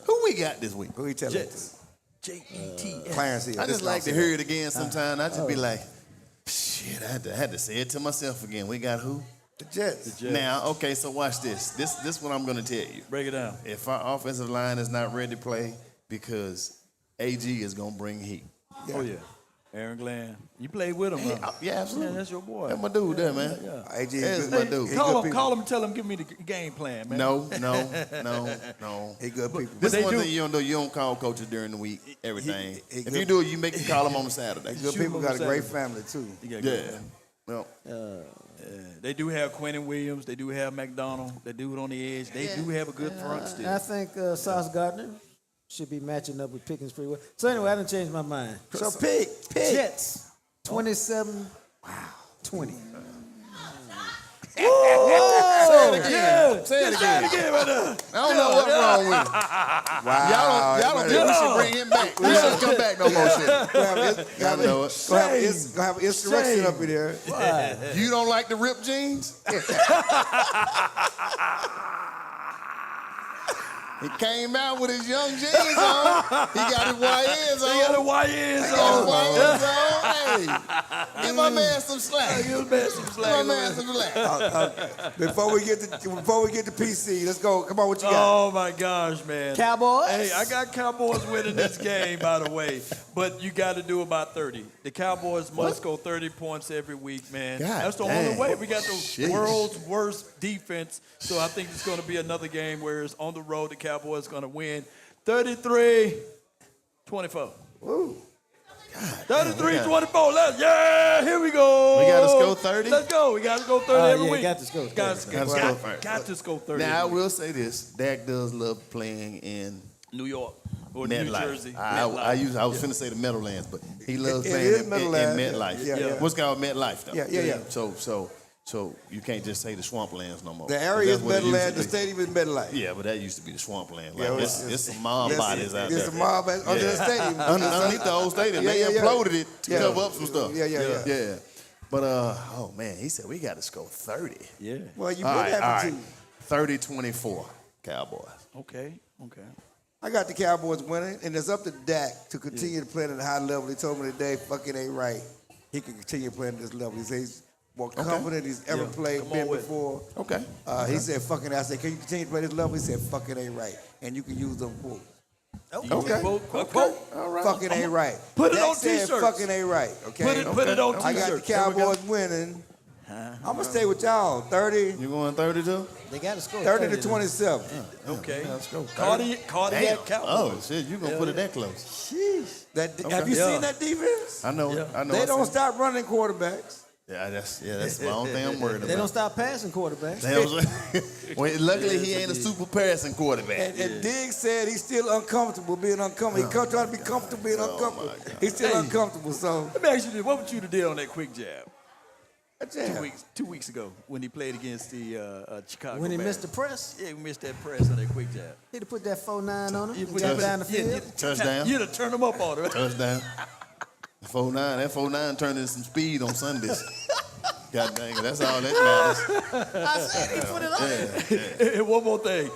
Speaker 4: Who we got this week?
Speaker 2: Who he tell that to?
Speaker 1: Jets. J-E-T-S.
Speaker 2: Clarence Hill.
Speaker 4: I
Speaker 2: This
Speaker 4: just like to
Speaker 2: nonsense.
Speaker 4: hear it again sometime. I just be like, shit, I had to say it to myself again. We got who?
Speaker 2: The Jets.
Speaker 1: Jets.
Speaker 4: Now, okay, so watch this. This what I'm gonna tell you.
Speaker 1: Break it down.
Speaker 4: If our offensive line is not ready to play because AG is gonna bring heat.
Speaker 1: Oh, yeah. Aaron Glenn. You played with him, huh?
Speaker 4: Yeah, absolutely.
Speaker 1: Yeah, that's your boy.
Speaker 4: That's my dude there, man.
Speaker 2: AG is
Speaker 4: That's
Speaker 2: good.
Speaker 4: my
Speaker 2: He
Speaker 4: dude.
Speaker 2: good
Speaker 1: Call
Speaker 2: people.
Speaker 1: him, tell him, give me the game plan, man.
Speaker 4: No.
Speaker 2: He good people.
Speaker 4: This
Speaker 1: they
Speaker 4: one
Speaker 1: do-
Speaker 4: thing you don't do. You don't call coaches during the week. Everything.
Speaker 2: he
Speaker 4: If
Speaker 2: good-
Speaker 4: you do it, you make them call them on a Saturday.
Speaker 2: Good
Speaker 1: Shoot
Speaker 2: people
Speaker 1: him
Speaker 2: got a
Speaker 1: Saturday.
Speaker 2: great family too.
Speaker 1: You got
Speaker 4: Yeah.
Speaker 1: good.
Speaker 4: Well,
Speaker 1: They do have Quentin Williams. They do have McDonald. They do it on the edge. They do have a good front
Speaker 3: And
Speaker 1: still.
Speaker 3: I think Sauce Gardner should be matching up with Pickens pretty well. So anyway, I done changed my mind.
Speaker 2: So pick.
Speaker 3: Jets, 27. Wow, 20.
Speaker 4: say it again. Say it again.
Speaker 1: right there.
Speaker 4: I don't know what's wrong with him.
Speaker 2: Wow.
Speaker 4: Y'all don't think we should bring him back. We shouldn't come back no more shit. Y'all know it.
Speaker 2: Gonna have an insurrection up in there.
Speaker 4: You don't like the ripped jeans? He came out with his young jeans on. He got his YNs on.
Speaker 1: They got the YNs
Speaker 4: Got
Speaker 1: on.
Speaker 4: his YNs on. Hey, give my man some slack.
Speaker 1: Give me some
Speaker 4: Give
Speaker 1: slack.
Speaker 4: my man some slack.
Speaker 2: Before we get to PC, let's go. Come on, what you got?
Speaker 1: Oh my gosh, man.
Speaker 3: Cowboys?
Speaker 1: Hey, I got Cowboys winning this game, by the way. But you got to do about 30. The Cowboys must go 30 points every week, man.
Speaker 4: God
Speaker 1: That's the
Speaker 4: dang.
Speaker 1: only way. We got the
Speaker 4: Sheesh.
Speaker 1: world's worst defense. So I think it's going to be another game where it's on the road. The Cowboys going to win 33-24.
Speaker 2: Woo.
Speaker 1: 33-24. Yeah, here we go.
Speaker 4: We gotta score 30?
Speaker 1: Let's go. We got to go 30 every
Speaker 3: yeah,
Speaker 1: week.
Speaker 3: got to score 30.
Speaker 1: Got
Speaker 4: Gotta score 30.
Speaker 1: got to score 30.
Speaker 4: Now, I
Speaker 1: every week.
Speaker 4: will say this. Dak does love playing in
Speaker 1: New York or New
Speaker 4: MetLife.
Speaker 1: Jersey.
Speaker 4: I was finna say the Meadowlands, but he loves
Speaker 2: It
Speaker 4: playing
Speaker 2: is
Speaker 4: in
Speaker 2: Meadowlands.
Speaker 4: MetLife.
Speaker 2: Yeah.
Speaker 4: What's called MetLife, though.
Speaker 2: Yeah.
Speaker 4: So you can't just say the Swamplands no more.
Speaker 2: The area is
Speaker 4: That's what it used
Speaker 2: Meadowland.
Speaker 4: to
Speaker 2: The
Speaker 4: be.
Speaker 2: stadium is Meadowland.
Speaker 4: Yeah, but that used to be the Swampland.
Speaker 2: Yeah,
Speaker 4: Like,
Speaker 2: well,
Speaker 4: it's some mob bodies out
Speaker 2: There's
Speaker 4: there.
Speaker 2: a mob under the stadium.
Speaker 4: Underneath the old stadium.
Speaker 2: Yeah,
Speaker 4: They
Speaker 2: yeah, yeah.
Speaker 4: imploded it to
Speaker 2: Yeah.
Speaker 4: cover up some stuff.
Speaker 2: Yeah.
Speaker 4: But, oh, man, he said we got to score 30.
Speaker 1: Yeah.
Speaker 2: Well, you
Speaker 4: All
Speaker 2: would
Speaker 4: right,
Speaker 2: have
Speaker 4: all
Speaker 2: to.
Speaker 4: right. 30-24, Cowboys.
Speaker 1: Okay.
Speaker 2: I got the Cowboys winning, and it's up to Dak to continue to play at a high level. He told me today, fucking ain't right. He can continue playing at this level. He says he's more confident he's ever played,
Speaker 1: Come on
Speaker 2: been
Speaker 1: with it.
Speaker 2: before.
Speaker 4: Okay.
Speaker 2: He said, fucking, I said, can you continue to play this level? He said, fucking ain't right. And you can use them quotes.
Speaker 4: Okay.
Speaker 1: Quote.
Speaker 4: All right.
Speaker 2: Fucking ain't right.
Speaker 1: Put it
Speaker 2: Dak
Speaker 1: on
Speaker 2: said,
Speaker 1: t-shirts.
Speaker 2: fucking ain't right. Okay.
Speaker 1: Put it on
Speaker 2: I got the
Speaker 1: t-shirts. There we go.
Speaker 2: Cowboys winning. I'm going to stay with y'all. 30
Speaker 4: You going 32?
Speaker 3: They got to score
Speaker 2: 30 to
Speaker 3: now.
Speaker 2: 27.
Speaker 1: Okay.
Speaker 4: Let's go.
Speaker 1: Cardiac Cowboys.
Speaker 4: Oh, shit, you going to put it that close.
Speaker 2: Have you
Speaker 1: Yeah.
Speaker 2: seen that defense?
Speaker 4: I know.
Speaker 1: Yeah.
Speaker 4: I know.
Speaker 2: They
Speaker 4: I
Speaker 2: don't
Speaker 4: said-
Speaker 2: stop running quarterbacks.
Speaker 4: Yeah, that's the only thing I'm worried about.
Speaker 3: They don't stop passing quarterbacks.
Speaker 4: Well, luckily, he ain't a super passing quarterback.
Speaker 2: And Diggs said he's still uncomfortable being uncomfortable. He trying to be comfortable being uncomfortable. He's still uncomfortable. So
Speaker 1: Let me ask you this. What would you have did on that quick jab
Speaker 2: yeah.
Speaker 1: 2 weeks ago when he played against the Chicago
Speaker 3: When he
Speaker 1: Bears?
Speaker 3: missed the press,
Speaker 1: Yeah, he missed that press on that quick jab.
Speaker 3: he'd have put that 4-9 on him
Speaker 1: You
Speaker 3: and
Speaker 1: put
Speaker 3: got
Speaker 1: that-
Speaker 3: down the
Speaker 1: yeah,
Speaker 3: field.
Speaker 4: Touchdown.
Speaker 1: You'd have turned him up on it.
Speaker 4: Touchdown. 4-9. That 4-9 turned into some speed on Sundays. God dang it. That's all that matters.
Speaker 3: I said he put it on.
Speaker 1: And one more thing.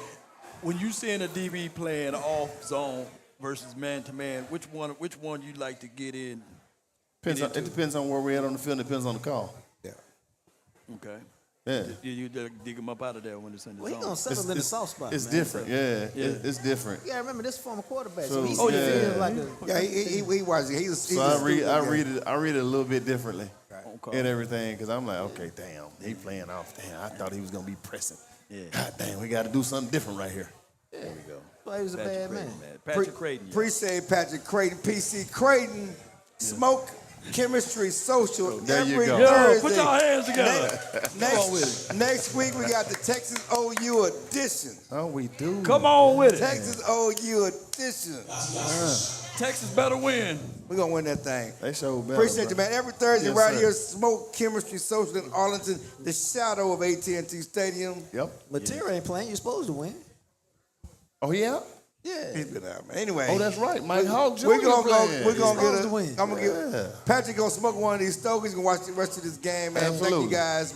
Speaker 1: When you seeing a DB playing off zone versus man to man, which one you like to get in?
Speaker 4: It depends on where we're at on the field. It depends on the call.
Speaker 2: Yeah.
Speaker 1: Okay.
Speaker 4: Yeah.
Speaker 1: You dig him up out of there when it's in the
Speaker 3: Well, he
Speaker 1: zone.
Speaker 3: gonna settle in the soft spot.
Speaker 4: It's
Speaker 3: man.
Speaker 4: different. Yeah.
Speaker 1: Yeah.
Speaker 4: It's different.
Speaker 3: Yeah, remember this former quarterback.
Speaker 4: So-
Speaker 3: So he
Speaker 4: Oh,
Speaker 3: still
Speaker 4: yeah.
Speaker 3: feels like a.
Speaker 2: Yeah, he was. He's
Speaker 4: So I read it a little bit differently
Speaker 1: Okay.
Speaker 4: and everything because I'm like, okay, damn, he playing off. Damn, I thought he was gonna be pressing.
Speaker 1: Yeah.
Speaker 4: God damn, we got to do something different right here.
Speaker 1: There we go.
Speaker 3: Why he was a bad man.
Speaker 1: Patrick Creighton.
Speaker 2: Appreciate Patrick Creighton, PC Creighton, Smoke, Chemistry, Social,
Speaker 4: There you
Speaker 2: every
Speaker 4: go.
Speaker 2: Thursday.
Speaker 1: Yo, put your hands together.
Speaker 2: Next week, we got the Texas OU edition.
Speaker 4: Oh, we do.
Speaker 1: Come on with it.
Speaker 2: Texas OU edition.
Speaker 1: Texas better win.
Speaker 2: We're going to win that thing.
Speaker 4: They show better.
Speaker 2: Appreciate you, man. Every Thursday
Speaker 4: Yes,
Speaker 2: right
Speaker 4: sir.
Speaker 2: here, Smoke, Chemistry, Social in Arlington, the shadow of AT&T Stadium.
Speaker 4: Yep.
Speaker 3: But Terry ain't playing. You're supposed to win.
Speaker 4: Oh, yeah?
Speaker 3: Yeah.
Speaker 2: He's been out, man. Anyway.
Speaker 4: Oh, that's right. Mike Hawk Jr.
Speaker 2: We're gonna go.
Speaker 4: playing.
Speaker 2: We're gonna
Speaker 3: supposed
Speaker 2: get
Speaker 3: to
Speaker 2: a
Speaker 3: win.
Speaker 2: I'm gonna get Patrick gonna smoke one of these stogies. Gonna watch the rest of this game, man. Thank
Speaker 4: Absolutely.
Speaker 2: you guys.